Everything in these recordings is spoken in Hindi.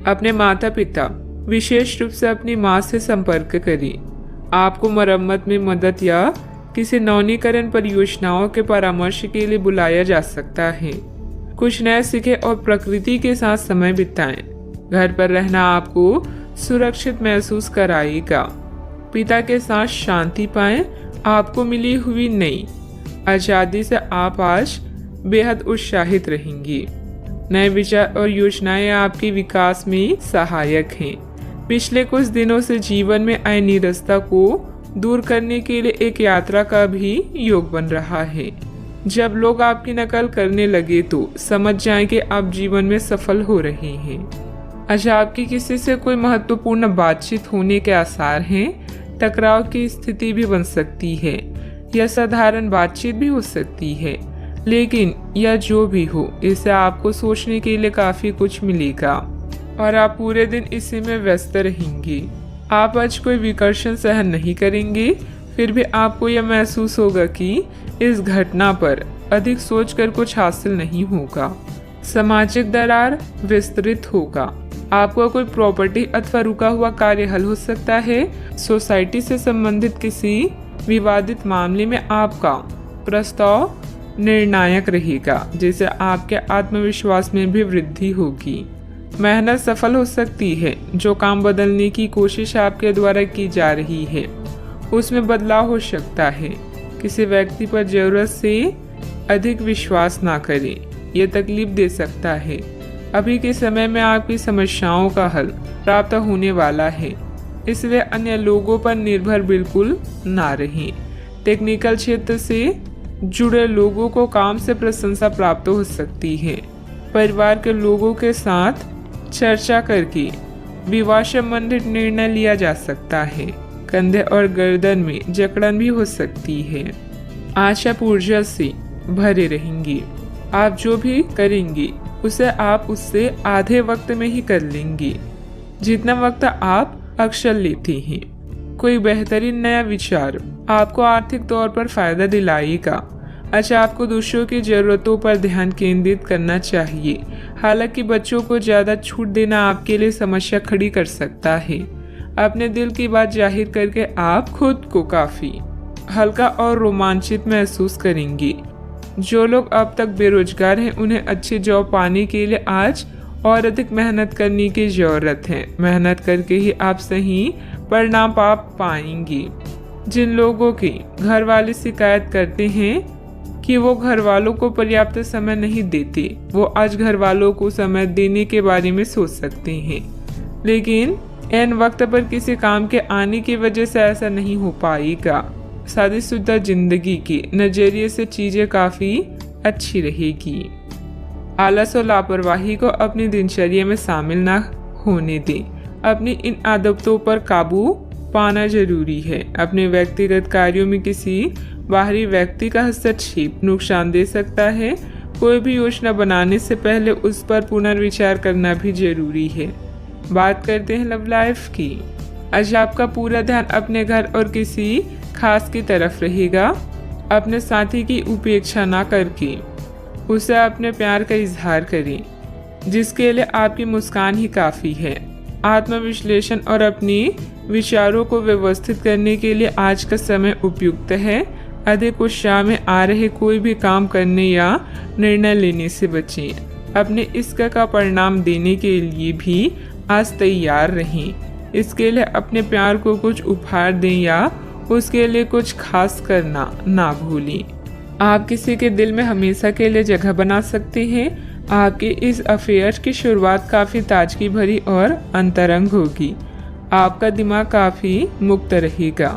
अपने माता पिता, विशेष रूप से अपनी माँ से संपर्क करें। आपको मरम्मत में मदद या किसी नवीनीकरण परियोजनाओं के परामर्श के लिए बुलाया जा सकता है। कुछ नया सीखें और प्रकृति के साथ समय बिताएं। घर पर रहना आपको सुरक्षित महसूस कराएगा। पिता के साथ शांति पाएं। आपको मिली हुई नई आज़ादी से आप आज बेहद उत्साहित रहेंगी। नए विचार और योजनाएं आपके विकास में सहायक हैं। पिछले कुछ दिनों से जीवन में आए निरस्ता को दूर करने के लिए एक यात्रा का भी योग बन रहा है। जब लोग आपकी नकल करने लगे तो समझ जाएं कि आप जीवन में सफल हो रहे हैं। अच्छा, आपकी किसी से कोई महत्वपूर्ण बातचीत होने के आसार हैं। टकराव की स्थिति भी बन सकती है या साधारण बातचीत भी हो सकती है, लेकिन यह जो भी हो, इससे आपको सोचने के लिए काफी कुछ मिलेगा और आप पूरे दिन इसी में व्यस्त रहेंगे। आप आज कोई विकर्षण सहन नहीं करेंगे, फिर भी आपको यह महसूस होगा कि इस घटना पर अधिक सोचकर कुछ हासिल नहीं होगा। सामाजिक दरार विस्तृत होगा। आपको कोई प्रॉपर्टी अथवा रुका हुआ कार्य हल हो सकता है। सोसाइटी से संबंधित किसी विवादित मामले में आपका प्रस्ताव निर्णायक रहेगा, जिससे आपके आत्मविश्वास में भी वृद्धि होगी। मेहनत सफल हो सकती है। जो काम बदलने की कोशिश आपके द्वारा की जा रही है उसमें बदलाव हो सकता है। किसी व्यक्ति पर जरूरत से अधिक विश्वास ना करें, यह तकलीफ दे सकता है। अभी के समय में आपकी समस्याओं का हल प्राप्त होने वाला है, इसलिए अन्य लोगों पर निर्भर बिल्कुल ना रहें। टेक्निकल क्षेत्र से जुड़े लोगों को काम से प्रशंसा प्राप्त हो सकती है। परिवार के लोगों के साथ चर्चा करके विवाह संबंधित निर्णय लिया जा सकता है। कंधे और गर्दन में जकड़न भी हो सकती है। आशा ऊर्जा से भरे रहेंगे। आप जो भी करेंगे उसे आप उससे आधे वक्त में ही कर लेंगे जितना वक्त आप अक्सर लेते हैं। कोई बेहतरीन नया विचार आपको आर्थिक तौर पर फायदा दिलाएगा। अच्छा, आपको दूसरों की जरूरतों पर ध्यान केंद्रित करना चाहिए। हालांकि बच्चों को ज्यादा छूट देना आपके लिए समस्या खड़ी कर सकता है। अपने दिल की बात जाहिर करके आप खुद को काफी हल्का और रोमांचित महसूस करेंगे। जो लोग अब तक बेरोजगार हैं उन्हें अच्छी जॉब पाने के लिए आज और अधिक मेहनत करने की जरूरत है। मेहनत करके ही आप सही परिणाम पा पाएंगे। जिन लोगों के घर वाले शिकायत करते हैं कि वो घर वालों को पर्याप्त समय नहीं देते, वो आज घर वालों को समय देने के बारे में सोच सकते हैं, लेकिन ऐन वक्त पर किसी काम के आने की वजह से ऐसा नहीं हो पाएगा। शादीशुदा जिंदगी के नजरिए से चीजें काफी अच्छी रहेगी। आलस और लापरवाही को अपनी दिनचर्या में शामिल न होने दें। अपनी इन आदतों पर काबू पाना जरूरी है। अपने व्यक्तिगत कार्यों में किसी बाहरी व्यक्ति का हस्तक्षेप नुकसान दे सकता है। कोई भी योजना बनाने से पहले उस पर पुनर्विचार करना भी जरूरी है। बात करते हैं लव लाइफ की। आज आपका पूरा ध्यान अपने घर और किसी खास की तरफ रहेगा। अपने साथी की उपेक्षा ना करके उसे अपने प्यार का इजहार करें, जिसके लिए आपकी मुस्कान ही काफी है। आत्मविश्लेषण और अपने विचारों को व्यवस्थित करने के लिए आज का समय उपयुक्त है। अधिक उत्साह में आ रहे कोई भी काम करने या निर्णय लेने से बचें। अपने इश्क का परिणाम देने के लिए भी आज तैयार रहें। इसके लिए अपने प्यार को कुछ उपहार दें या उसके लिए कुछ खास करना ना भूलें। आप किसी के दिल में हमेशा के लिए जगह बना सकते हैं। आपके इस अफेयर की शुरुआत काफी ताजगी भरी और अंतरंग होगी। आपका दिमाग काफी मुक्त रहेगा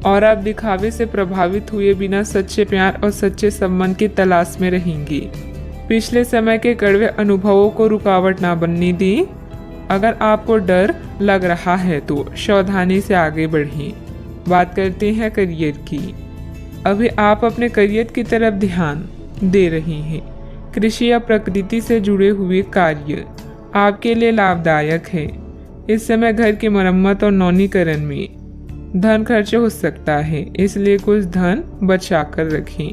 और आप दिखावे से प्रभावित हुए बिना सच्चे प्यार और सच्चे संबंध की तलाश में रहेंगे। पिछले समय के कड़वे अनुभवों को रुकावट ना बनने दें। अगर आपको डर लग रहा है तो सावधानी से आगे बढ़ें। बात करते हैं करियर की। अभी आप अपने करियर की तरफ ध्यान दे रहे हैं। कृषि या प्रकृति से जुड़े हुए कार्य आपके लिए लाभदायक है। इस समय घर की मरम्मत और नवीनीकरण में धन खर्च हो सकता है, इसलिए कुछ धन बचा कर रखें।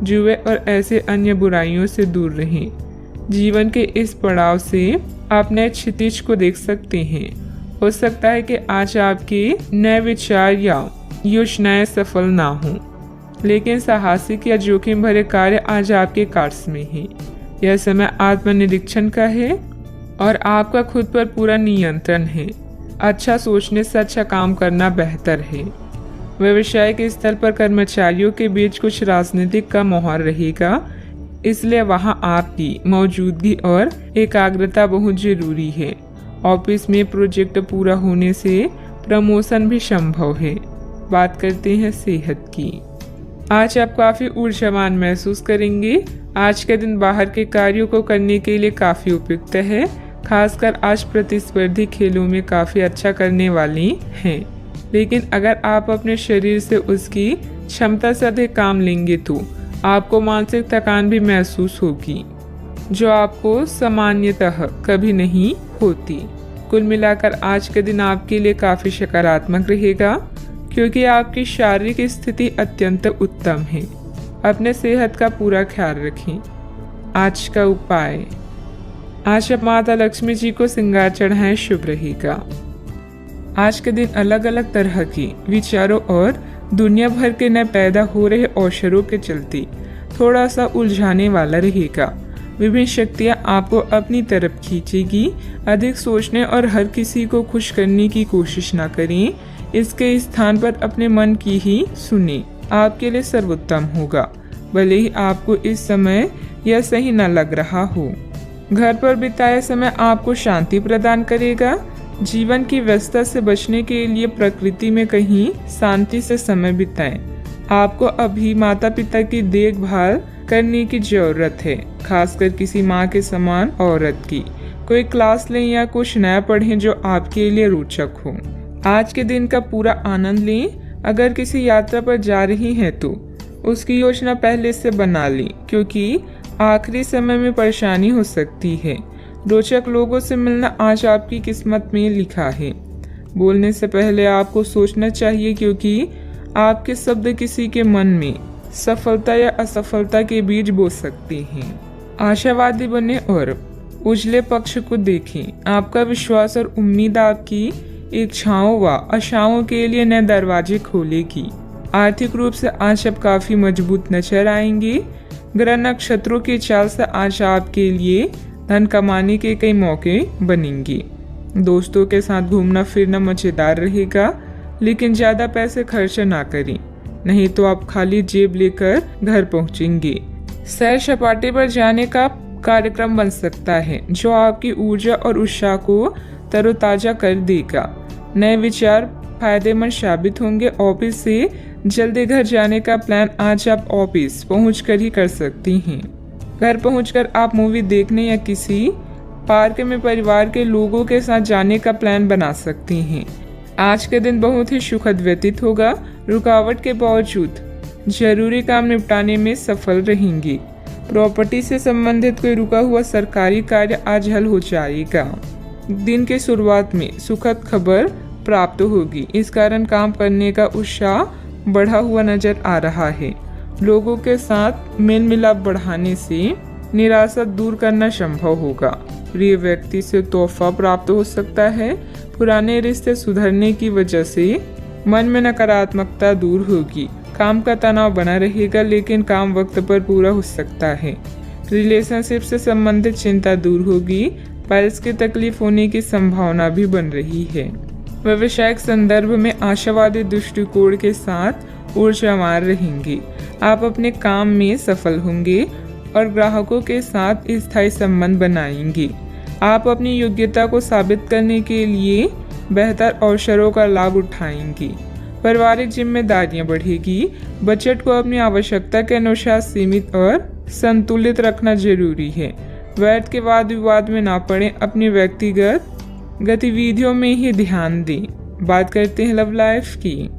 जुए और ऐसे अन्य बुराइयों से दूर रहें जीवन के इस पड़ाव से आप नए क्षितिज को देख सकते हैं। हो सकता है कि आज आपके नए विचार या योजनाएं सफल ना हों, लेकिन साहसिक या जोखिम भरे कार्य आज आपके कार्स में है। यह समय आत्मनिरीक्षण का है और आपका खुद पर पूरा नियंत्रण है। अच्छा सोचने से अच्छा काम करना बेहतर है। व्यवसायिक स्तर पर कर्मचारियों के बीच कुछ राजनीतिक का माहौल रहेगा, इसलिए वहां आपकी मौजूदगी और एकाग्रता बहुत जरूरी है। ऑफिस में प्रोजेक्ट पूरा होने से प्रमोशन भी संभव है। बात करते हैं सेहत की। आज आप काफी ऊर्जावान महसूस करेंगे। आज का दिन बाहर के कार्यों को करने के लिए काफी उपयुक्त है। खासकर आज प्रतिस्पर्धी खेलों में काफी अच्छा करने वाली हैं। लेकिन अगर आप अपने शरीर से उसकी क्षमता से अधिक काम लेंगे तो आपको मानसिक थकान भी महसूस होगी, जो आपको सामान्यतः कभी नहीं होती। कुल मिलाकर आज का दिन आपके लिए काफी सकारात्मक रहेगा, क्योंकि आपकी शारीरिक स्थिति अत्यंत उत्तम है। अपने सेहत का पूरा ख्याल रखें। आज का उपाय, आज आप माता लक्ष्मी जी को श्रृंगार चढ़ाएं, शुभ रहेगा। आज के दिन अलग अलग तरह के विचारों और दुनिया भर के नए पैदा हो रहे अवसरों के चलते थोड़ा सा उलझाने वाला रहेगा। विभिन्न शक्तियां आपको अपनी तरफ खींचेगी। अधिक सोचने और हर किसी को खुश करने की कोशिश ना करें। इसके स्थान पर अपने मन की ही सुने, आपके लिए सर्वोत्तम होगा, भले ही आपको इस समय यह सही न लग रहा हो। घर पर बिताया समय आपको शांति प्रदान करेगा। जीवन की व्यस्तता से बचने के लिए प्रकृति में कहीं शांति से समय बिताएं। आपको अभी माता पिता की देखभाल करने की जरूरत है, खासकर किसी माँ के समान औरत की। कोई क्लास लें या कुछ नया पढ़ें जो आपके लिए रोचक हो। आज के दिन का पूरा आनंद लें। अगर किसी यात्रा पर जा रही हैं तो उसकी योजना पहले से बना लें, क्योंकि आखिरी समय में परेशानी हो सकती है। रोचक लोगों से मिलना आज आपकी किस्मत में लिखा है। बोलने से पहले आपको सोचना चाहिए, क्योंकि आपके शब्द किसी के मन में सफलता या असफलता के बीज बो सकते हैं। आशावादी बने और उजले पक्ष को देखें। आपका विश्वास और उम्मीद आपकी इच्छाओं व आशाओं के लिए नए दरवाजे खोलेगी। आर्थिक रूप से आज आप काफी मजबूत नजर आएंगे। ग्रह नक्षत्रों की चाल से आज आपके लिए धन कमाने के कई मौके बनेंगे। दोस्तों के साथ घूमना फिरना मजेदार रहेगा, लेकिन ज्यादा पैसे खर्च ना करें, नहीं तो आप खाली जेब लेकर घर पहुंचेंगे। सैर सपाटे पर जाने का कार्यक्रम बन सकता है, जो आपकी ऊर्जा और उत्साह को तरोताजा कर देगा। नए विचार फायदेमंद साबित होंगे। ऑफिस से जल्दी घर जाने का प्लान आज आप ऑफिस पहुंचकर ही कर सकती हैं। घर पहुंचकर आप मूवी देखने या किसी पार्क में परिवार के लोगों के साथ जाने का प्लान बना सकती हैं। आज के दिन बहुत ही सुखद व्यतीत होगा। रुकावट के बावजूद जरूरी काम निपटाने में सफल रहेंगी। प्रॉपर्टी से संबंधित कोई रुका हुआ सरकारी कार्य आज हल हो जाएगा। दिन की शुरुआत में सुखद खबर प्राप्त होगी, इस कारण काम करने का उत्साह बढ़ा हुआ नजर आ रहा है। लोगों के साथ मेल मिलाप बढ़ाने से निराशा दूर करना संभव होगा। प्रिय व्यक्ति से तोहफा प्राप्त हो सकता है। पुराने रिश्ते सुधरने की वजह से मन में नकारात्मकता दूर होगी। काम का तनाव बना रहेगा, लेकिन काम वक्त पर पूरा हो सकता है। रिलेशनशिप से संबंधित चिंता दूर होगी। पाइल्स की तकलीफ होने की संभावना भी बन रही है। व्यवसायिक संदर्भ में आशावादी दृष्टिकोण के साथ ऊर्जावान रहेंगे। आप अपने काम में सफल होंगे और ग्राहकों के साथ स्थायी संबंध बनाएंगे। आप अपनी योग्यता को साबित करने के लिए बेहतर अवसरों का लाभ उठाएंगे। पारिवारिक जिम्मेदारियां बढ़ेगी। बजट को अपनी आवश्यकता के अनुसार सीमित और संतुलित रखना जरूरी है। वैध के वाद विवाद में ना पड़े। अपनी व्यक्तिगत गतिविधियों में ही ध्यान दें। बात करते हैं लव लाइफ की।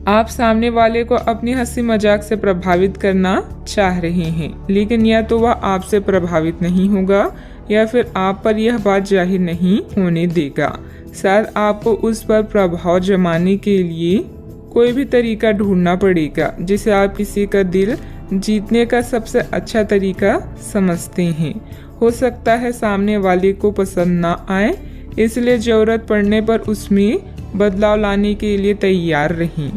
आप सामने वाले को अपनी हंसी मजाक से प्रभावित करना चाह रहे हैं, लेकिन या तो वह आपसे प्रभावित नहीं होगा या फिर आप पर यह बात जाहिर नहीं होने देगा। शायद आपको उस पर प्रभाव जमाने के लिए कोई भी तरीका ढूंढना पड़ेगा, जिसे आप किसी का दिल जीतने का सबसे अच्छा तरीका समझते हैं। हो सकता है सामने वाले को पसंद ना आए, इसलिए जरूरत पड़ने पर उसमें बदलाव लाने के लिए तैयार रहें।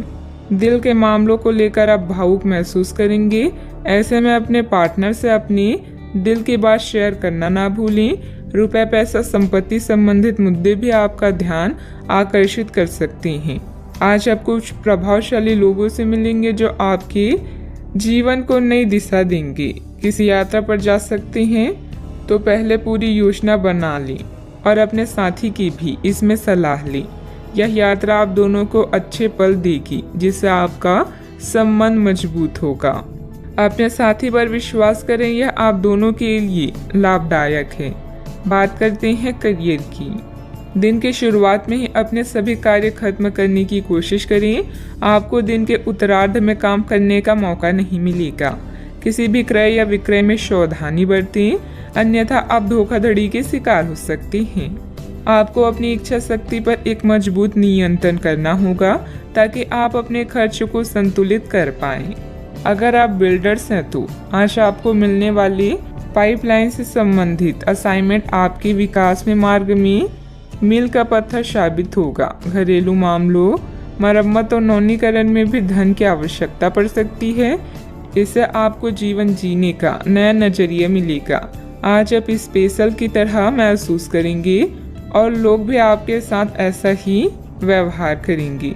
दिल के मामलों को लेकर आप भावुक महसूस करेंगे। ऐसे में अपने पार्टनर से अपनी दिल की बात शेयर करना ना भूलें। रुपए, पैसा, संपत्ति संबंधित मुद्दे भी आपका ध्यान आकर्षित कर सकते हैं। आज आप कुछ प्रभावशाली लोगों से मिलेंगे जो आपके जीवन को नई दिशा देंगे। किसी यात्रा पर जा सकते हैं तो पहले पूरी योजना बना लें और अपने साथी की भी इसमें सलाह लें। यह यात्रा आप दोनों को अच्छे पल देगी, जिससे आपका संबंध मजबूत होगा। अपने साथी पर विश्वास करें, यह आप दोनों के लिए लाभदायक है। बात करते हैं करियर की। दिन की शुरुआत में ही अपने सभी कार्य खत्म करने की कोशिश करें। आपको दिन के उत्तरार्ध में काम करने का मौका नहीं मिलेगा। किसी भी क्रय या विक्रय में सावधानी बरतें, अन्यथा आप धोखाधड़ी के शिकार हो सकते हैं। आपको अपनी इच्छा शक्ति पर एक मजबूत नियंत्रण करना होगा ताकि आप अपने खर्च को संतुलित कर पाएं। अगर आप बिल्डर्स हैं तो आज आपको मिलने वाली पाइपलाइन से संबंधित असाइनमेंट आपके विकास में मार्ग में मील का पत्थर साबित होगा। घरेलू मामलों, मरम्मत और नवीनीकरण में भी धन की आवश्यकता पड़ सकती है। इससे आपको जीवन जीने का नया नजरिया मिलेगा। आज आप स्पेशल की तरह महसूस करेंगे और लोग भी आपके साथ ऐसा ही व्यवहार करेंगे।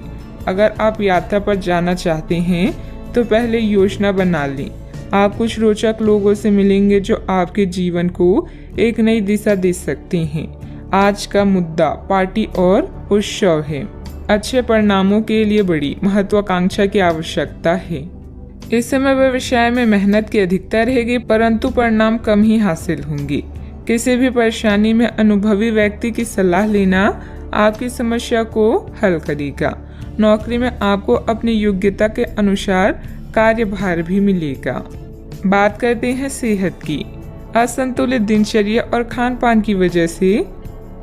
अगर आप यात्रा पर जाना चाहते हैं तो पहले योजना बना लें। आप कुछ रोचक लोगों से मिलेंगे जो आपके जीवन को एक नई दिशा दे सकते हैं। आज का मुद्दा पार्टी और उत्सव है। अच्छे परिणामों के लिए बड़ी महत्वाकांक्षा की आवश्यकता है। इस समय व्यवसाय में मेहनत की अधिकता रहेगी, परंतु परिणाम कम ही हासिल होंगे। किसी भी परेशानी में अनुभवी व्यक्ति की सलाह लेना आपकी समस्या को हल करेगा। नौकरी में आपको अपनी योग्यता के अनुसार कार्यभार भी मिलेगा। बात करते हैं सेहत की। असंतुलित दिनचर्या और खान पान की वजह से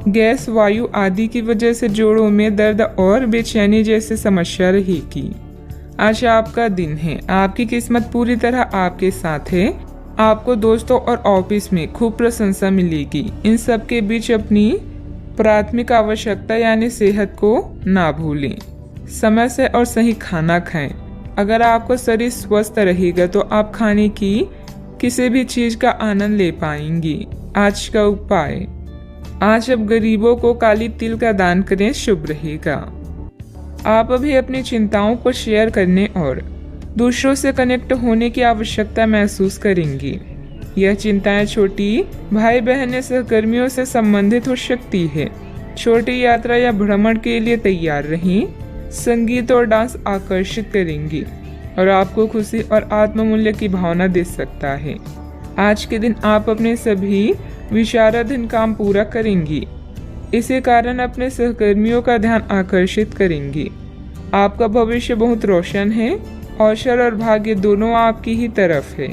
गैस, वायु आदि की वजह से जोड़ों में दर्द और बेचैनी जैसी समस्या रहेगी। आज आपका दिन है। आपकी किस्मत पूरी तरह आपके साथ है। आपको दोस्तों और ऑफिस में खूब प्रशंसा मिलेगी। इन सब के बीच अपनी प्राथमिक आवश्यकता यानी सेहत को ना भूलें। समय से और सही खाना खाएं। अगर आपका शरीर स्वस्थ रहेगा तो आप खाने की किसी भी चीज का आनंद ले पाएंगे। आज का उपाय, आज आप गरीबों को काली तिल का दान करें, शुभ रहेगा। आप अभी अपनी चिंताओं को शेयर करने और दूसरों से कनेक्ट होने की आवश्यकता महसूस करेंगी। यह चिंताएं छोटी भाई बहन या सहकर्मियों से संबंधित हो सकती है। छोटी यात्रा या भ्रमण के लिए तैयार रहें। संगीत और डांस आकर्षित करेंगी और आपको खुशी और आत्ममूल्य की भावना दे सकता है। आज के दिन आप अपने सभी विचाराधीन काम पूरा करेंगी। इसी कारण अपने सहकर्मियों का ध्यान आकर्षित करेंगे। आपका भविष्य बहुत रोशन है। अवसर और भाग्य दोनों आपकी ही तरफ है।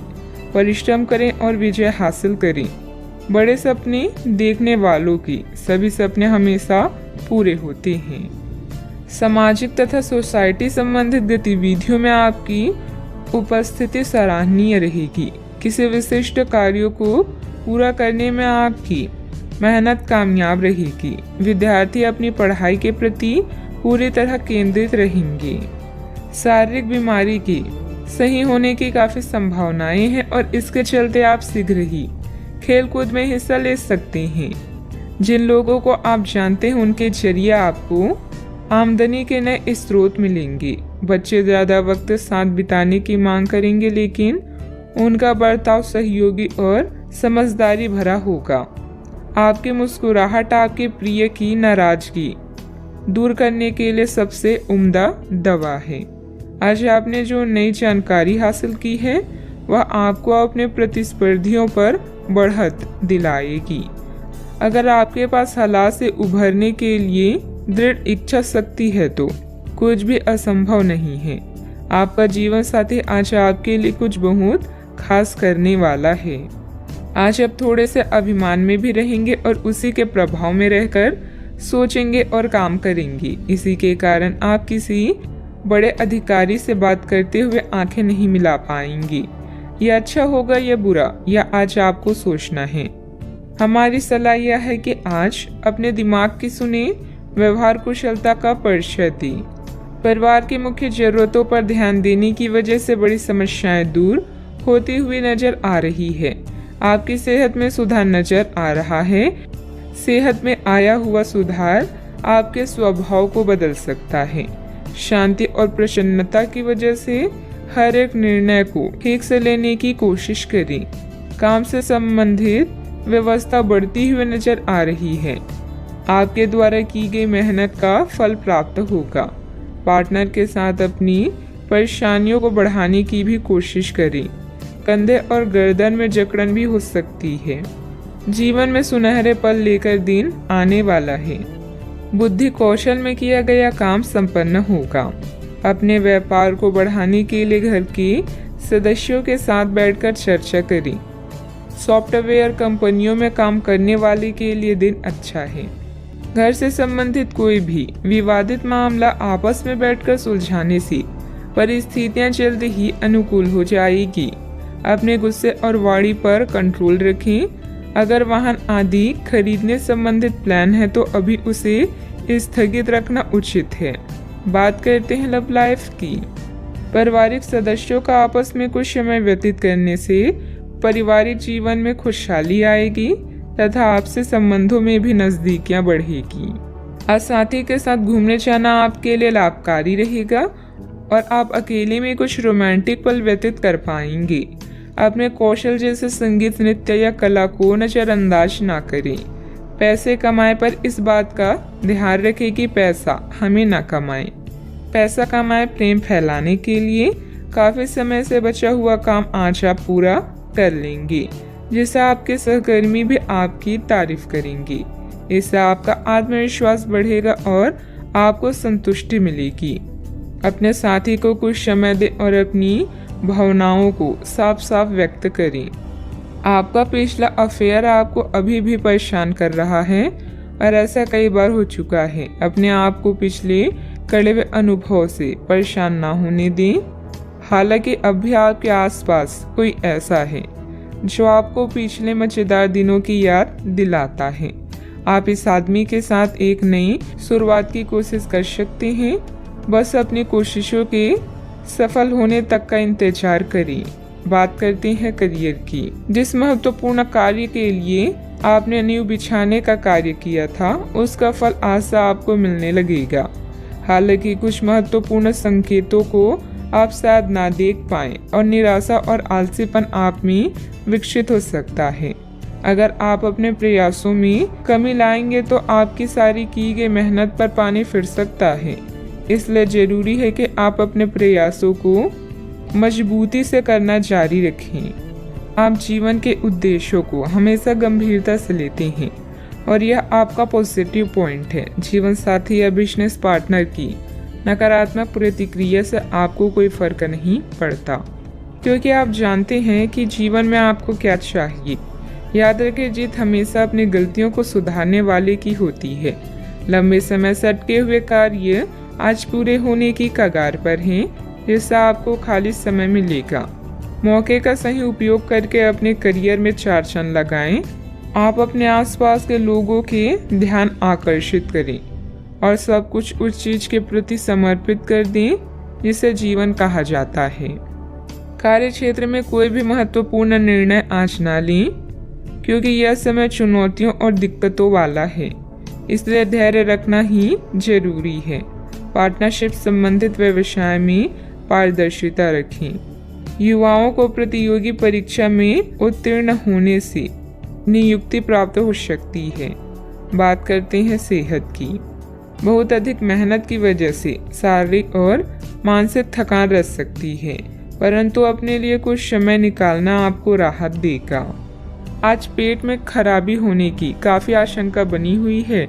परिश्रम करें और विजय हासिल करें। बड़े सपने देखने वालों की सभी सपने हमेशा पूरे होते हैं। सामाजिक तथा सोसाइटी संबंधित गतिविधियों में आपकी उपस्थिति सराहनीय रहेगी। किसी विशिष्ट कार्यों को पूरा करने में आपकी मेहनत कामयाब रहेगी। विद्यार्थी अपनी पढ़ाई के प्रति पूरी तरह केंद्रित रहेंगे। शारीरिक बीमारी की सही होने की काफी संभावनाएं हैं और इसके चलते आप शीघ्र ही खेल कूद में हिस्सा ले सकते हैं। जिन लोगों को आप जानते हैं उनके जरिए आपको आमदनी के नए स्रोत मिलेंगे। बच्चे ज्यादा वक्त साथ बिताने की मांग करेंगे, लेकिन उनका बर्ताव सहयोगी और समझदारी भरा होगा। आपकी मुस्कुराहट आपके प्रिय की नाराजगी दूर करने के लिए सबसे उम्दा दवा है। आज आपने जो नई जानकारी हासिल की है वह आपको अपने प्रतिस्पर्धियों पर बढ़त दिलाएगी। अगर आपके पास हालात से उभरने के लिए दृढ़ इच्छा शक्ति है तो कुछ भी असंभव नहीं है। आपका जीवन साथी आज आपके लिए कुछ बहुत खास करने वाला है। आज आप थोड़े से अभिमान में भी रहेंगे और उसी के प्रभाव में रहकर सोचेंगे और काम करेंगे। इसी के कारण आप किसी बड़े अधिकारी से बात करते हुए आंखें नहीं मिला पाएंगे। यह अच्छा होगा या बुरा, यह आज आपको सोचना है। हमारी सलाह यह है कि आज अपने दिमाग की सुने, व्यवहार कुशलता का परिचय दें। परिवार की मुख्य जरूरतों पर ध्यान देने की वजह से बड़ी समस्याएं दूर होती हुई नजर आ रही है। आपकी सेहत में सुधार नजर आ रहा है। सेहत में आया हुआ सुधार आपके स्वभाव को बदल सकता है। शांति और प्रसन्नता की वजह से हर एक निर्णय को ठीक से लेने की कोशिश करें। काम से संबंधित व्यवस्था बढ़ती हुई नजर आ रही है। आपके द्वारा की गई मेहनत का फल प्राप्त होगा। पार्टनर के साथ अपनी परेशानियों को बढ़ाने की भी कोशिश करें। कंधे और गर्दन में जकड़न भी हो सकती है। जीवन में सुनहरे पल लेकर दिन आने वाला है। बुद्धि कौशल में किया गया काम संपन्न होगा। अपने व्यापार को बढ़ाने के लिए घर के सदस्यों के साथ बैठकर चर्चा करें। सॉफ्टवेयर कंपनियों में काम करने वाले के लिए दिन अच्छा है। घर से संबंधित कोई भी विवादित मामला आपस में बैठकर सुलझाने से परिस्थितियां जल्द ही अनुकूल हो जाएगी। अपने गुस्से और वाणी पर कंट्रोल रखें। अगर वाहन आदि खरीदने संबंधित प्लान है तो अभी उसे स्थगित रखना उचित है। बात करते हैं लव लाइफ की। पारिवारिक सदस्यों का आपस में कुछ समय व्यतीत करने से पारिवारिक जीवन में खुशहाली आएगी तथा आपसे संबंधों में भी नजदीकियां बढ़ेगी। आज साथी के साथ घूमने जाना आपके लिए लाभकारी रहेगा और आप अकेले में कुछ रोमांटिक पल व्यतीत कर पाएंगे। अपने कौशल जैसे संगीत, नृत्य या कला को नजरअंदाज ना करें। पैसे कमाए पर इस बात का ध्यान रखें कि पैसा हमें ना कमाए। पैसा कमाए प्रेम फैलाने के लिए काफी समय से बचा हुआ काम आज आप पूरा कर लेंगे, जिससे आपके सहकर्मी भी आपकी तारीफ करेंगे। इससे आपका आत्मविश्वास बढ़ेगा और आपको संतुष्टि मिलेगी। अपने साथी को कुछ समय दें और अपनी भावनाओं को साफ साफ व्यक्त करें। आपका पिछला अफेयर आपको अभी भी परेशान कर रहा है और ऐसा कई बार हो चुका है। अपने आप को पिछले कड़े हुए अनुभव से परेशान ना होने दें। हालांकि अब भी आपके आसपास कोई ऐसा है जो आपको पिछले मजेदार दिनों की याद दिलाता है। आप इस आदमी के साथ एक नई शुरुआत की कोशिश कर सकते हैं। बस अपनी कोशिशों के सफल होने तक का इंतजार करें। बात करते हैं करियर की। जिस महत्वपूर्ण कार्य के लिए आपने नींव बिछाने का कार्य किया था, उसका फल आज से आपको मिलने लगेगा। हालांकि कुछ महत्वपूर्ण संकेतों को आप शायद ना देख पाएं और निराशा और आलसीपन आप में विकसित हो सकता है। अगर आप अपने प्रयासों में कमी लाएंगे तो आपकी सारी की गई मेहनत पर पानी फिर सकता है। इसलिए जरूरी है कि आप अपने प्रयासों को मजबूती से करना जारी रखें। आप जीवन के उद्देश्यों को हमेशा गंभीरता से लेते हैं और यह आपका पॉजिटिव पॉइंट है। जीवन साथी या बिजनेस पार्टनर की नकारात्मक प्रतिक्रिया से आपको कोई फर्क नहीं पड़ता, क्योंकि आप जानते हैं कि जीवन में आपको क्या चाहिए। याद रखें, जीत हमेशा अपनी गलतियों को सुधारने वाले की होती है। लंबे समय से अटके हुए कार्य आज पूरे होने की कगार पर हैं, जिससे आपको खाली समय मिलेगा। मौके का सही उपयोग करके अपने करियर में 4 चांद लगाएं। आप अपने आसपास के लोगों के ध्यान आकर्षित करें और सब कुछ उस चीज के प्रति समर्पित कर दें जिसे जीवन कहा जाता है। कार्य क्षेत्र में कोई भी महत्वपूर्ण निर्णय आज ना लें, क्योंकि यह समय चुनौतियों और दिक्कतों वाला है। इसलिए धैर्य रखना ही जरूरी है। पार्टनरशिप संबंधित व्यवसाय में पारदर्शिता रखें। युवाओं को प्रतियोगी परीक्षा में उत्तीर्ण होने से नियुक्ति प्राप्त हो सकती है। बात करते हैं सेहत की। बहुत अधिक मेहनत की वजह से शारीरिक और मानसिक थकान रह सकती है, परंतु अपने लिए कुछ समय निकालना आपको राहत देगा। आज पेट में खराबी होने की काफी आशंका बनी हुई है।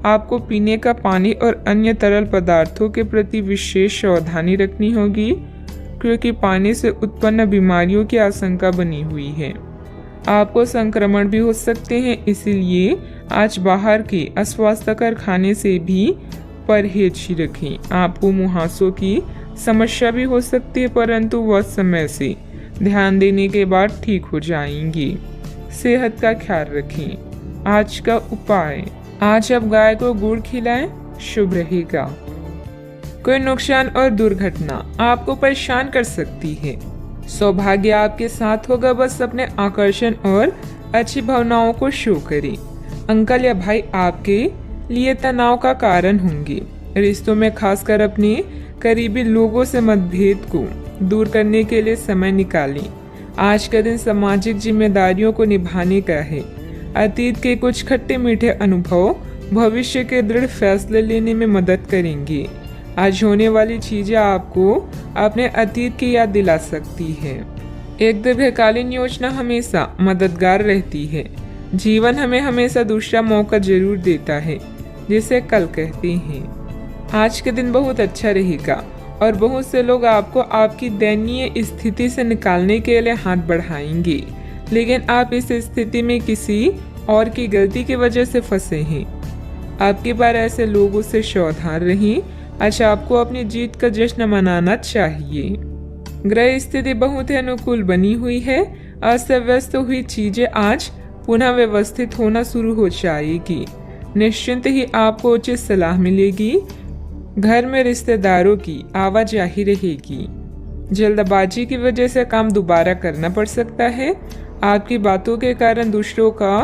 आपको पीने का पानी और अन्य तरल पदार्थों के प्रति विशेष सावधानी रखनी होगी, क्योंकि पानी से उत्पन्न बीमारियों की आशंका बनी हुई है। आपको संक्रमण भी हो सकते हैं, इसीलिए आज बाहर के अस्वास्थ्यकर खाने से भी परहेज रखें। आपको मुहासों की समस्या भी हो सकती है, परंतु वह समय से ध्यान देने के बाद ठीक हो जाएंगी। सेहत का ख्याल रखें। आज का उपाय, आज आप गाय को गुड़ खिलाएं, शुभ रहेगा। कोई नुकसान और दुर्घटना आपको परेशान कर सकती है। सौभाग्य आपके साथ होगा, बस अपने आकर्षण और अच्छी भावनाओं को शो करें। अंकल या भाई आपके लिए तनाव का कारण होंगे। रिश्तों में खासकर अपने करीबी लोगों से मतभेद को दूर करने के लिए समय निकालें। आज का दिन सामाजिक जिम्मेदारियों को निभाने का है। अतीत के कुछ खट्टे मीठे अनुभव भविष्य के दृढ़ फैसले लेने में मदद करेंगे। आज होने वाली चीजें आपको अपने अतीत की याद दिला सकती है। एक दीर्घकालीन योजना हमेशा मददगार रहती है। जीवन हमें हमेशा दूसरा मौका जरूर देता है, जिसे कल कहते हैं। आज के दिन बहुत अच्छा रहेगा और बहुत से लोग आपको आपकी दयनीय स्थिति से निकालने के लिए हाथ बढ़ाएंगे, लेकिन आप इस स्थिति में किसी और की गलती की वजह से फंसे हैं। आपकी बार ऐसे लोगों से सावधान रहें। अच्छा, आपको अपनी जीत का जश्न मनाना चाहिए। ग्रह स्थिति बहुत ही अनुकूल बनी हुई है। अस्त व्यस्त हुई चीजें आज पुनः व्यवस्थित होना शुरू हो जाएगी। निश्चिंत ही आपको उचित सलाह मिलेगी। घर में रिश्तेदारों की आवाजाही रहेगी। जल्दबाजी की वजह से काम दोबारा करना पड़ सकता है। आपकी बातों के कारण दूसरों का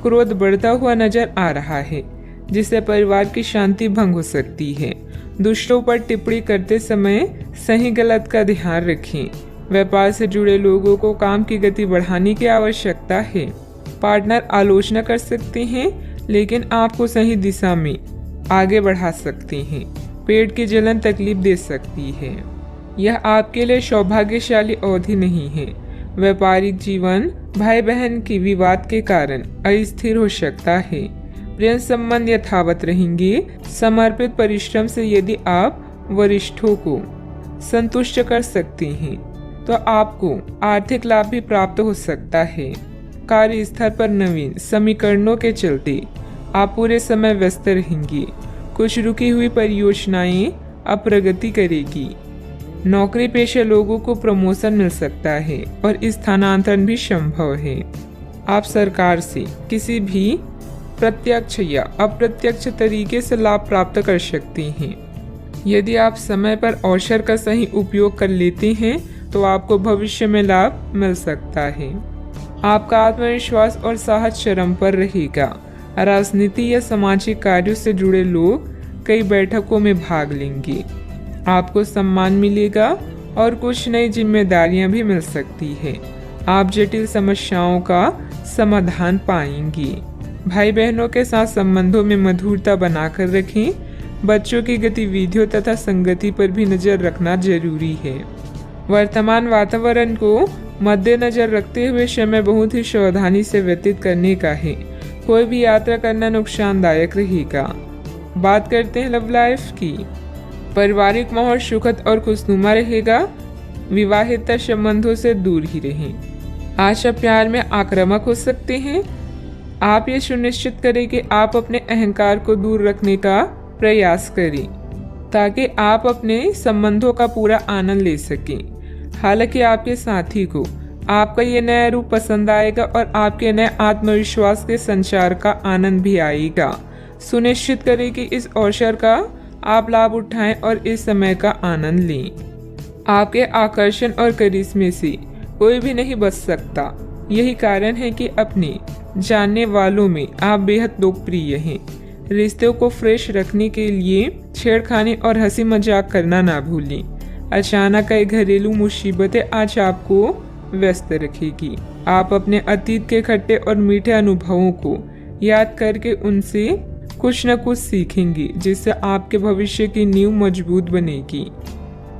क्रोध बढ़ता हुआ नजर आ रहा है, जिससे परिवार की शांति भंग हो सकती है। दूसरों पर टिप्पणी करते समय सही गलत का ध्यान रखें। व्यापार से जुड़े लोगों को काम की गति बढ़ाने की आवश्यकता है। पार्टनर आलोचना कर सकते हैं, लेकिन आपको सही दिशा में आगे बढ़ा सकते हैं। पेट की जलन तकलीफ दे सकती है। यह आपके लिए सौभाग्यशाली अवधि नहीं है। व्यापारिक जीवन भाई बहन की विवाद के कारण अस्थिर हो सकता है। प्रेम संबंध यथावत रहेंगे। समर्पित परिश्रम से यदि आप वरिष्ठों को संतुष्ट कर सकते हैं, तो आपको आर्थिक लाभ भी प्राप्त हो सकता है। कार्यस्थल पर नवीन समीकरणों के चलते आप पूरे समय व्यस्त रहेंगे। कुछ रुकी हुई परियोजनाएं अब प्रगति करेगी। नौकरी पेशे लोगों को प्रमोशन मिल सकता है और स्थानांतरण भी संभव है। आप सरकार से किसी भी प्रत्यक्ष या अप्रत्यक्ष तरीके से लाभ प्राप्त कर सकते हैं। यदि आप समय पर अवसर का सही उपयोग कर लेते हैं, तो आपको भविष्य में लाभ मिल सकता है। आपका आत्मविश्वास और साहस चरम पर रहेगा। राजनीति या सामाजिक कार्यों से जुड़े लोग कई बैठकों में भाग लेंगे। आपको सम्मान मिलेगा और कुछ नई जिम्मेदारियां भी मिल सकती है। आप जटिल समस्याओं का समाधान पाएंगे। भाई बहनों के साथ संबंधों में मधुरता बनाकर रखें। बच्चों की गतिविधियों तथा संगति पर भी नजर रखना जरूरी है। वर्तमान वातावरण को मद्देनजर रखते हुए समय बहुत ही सावधानी से व्यतीत करने का है। कोई भी यात्रा करना नुकसानदायक रहेगा। बात करते हैं लव लाइफ की। पारिवारिक माहौल सुखद और खुशनुमा रहेगा। विवाहित संबंधों से दूर ही रहें। आज आप प्यार में आक्रामक हो सकते हैं। आप ये सुनिश्चित करें कि आप अपने अहंकार को दूर रखने का प्रयास करें, ताकि आप अपने संबंधों का पूरा आनंद ले सकें। हालांकि आपके साथी को आपका ये नया रूप पसंद आएगा और आपके नए आत्मविश्वास के संचार का आनंद भी आएगा। सुनिश्चित करें कि इस अवसर का आप लाभ उठाएं और इस समय का आनंद लें। आपके आकर्षण और करिश्मे से कोई भी नहीं बच सकता। यही कारण है कि अपने जानने वालों में आप बेहद लोकप्रिय हैं। रिश्तों को फ्रेश रखने के लिए छेड़खानी और हंसी मजाक करना ना भूलें। अचानक कई घरेलू मुसीबतें आज आपको व्यस्त रखेगी। आप अपने अतीत के खट्टे और मीठे अनुभवों को याद करके उनसे कुछ न कुछ सीखेंगे, जिससे आपके भविष्य की नींव मजबूत बनेगी।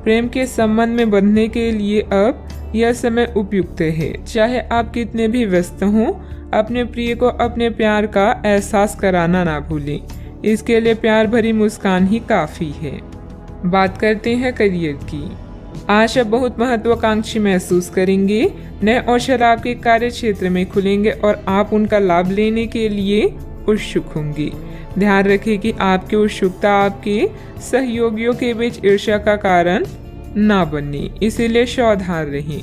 प्रेम के संबंध में बंधने के लिए अब यह समय उपयुक्त है। चाहे आप कितने भी व्यस्त हों, अपने प्रिय को अपने प्यार का एहसास कराना ना भूलें। इसके लिए प्यार भरी मुस्कान ही काफी है। बात करते हैं करियर की। आज आप बहुत महत्वाकांक्षी महसूस करेंगे। नए अवसर आपके कार्य क्षेत्र में खुलेंगे और आप उनका लाभ लेने के लिए उत्सुक होंगे। ध्यान रखें कि आपकी उत्सुकता आपके सहयोगियों के बीच ईर्ष्या का कारण ना बने, इसीलिए सावधान रहें।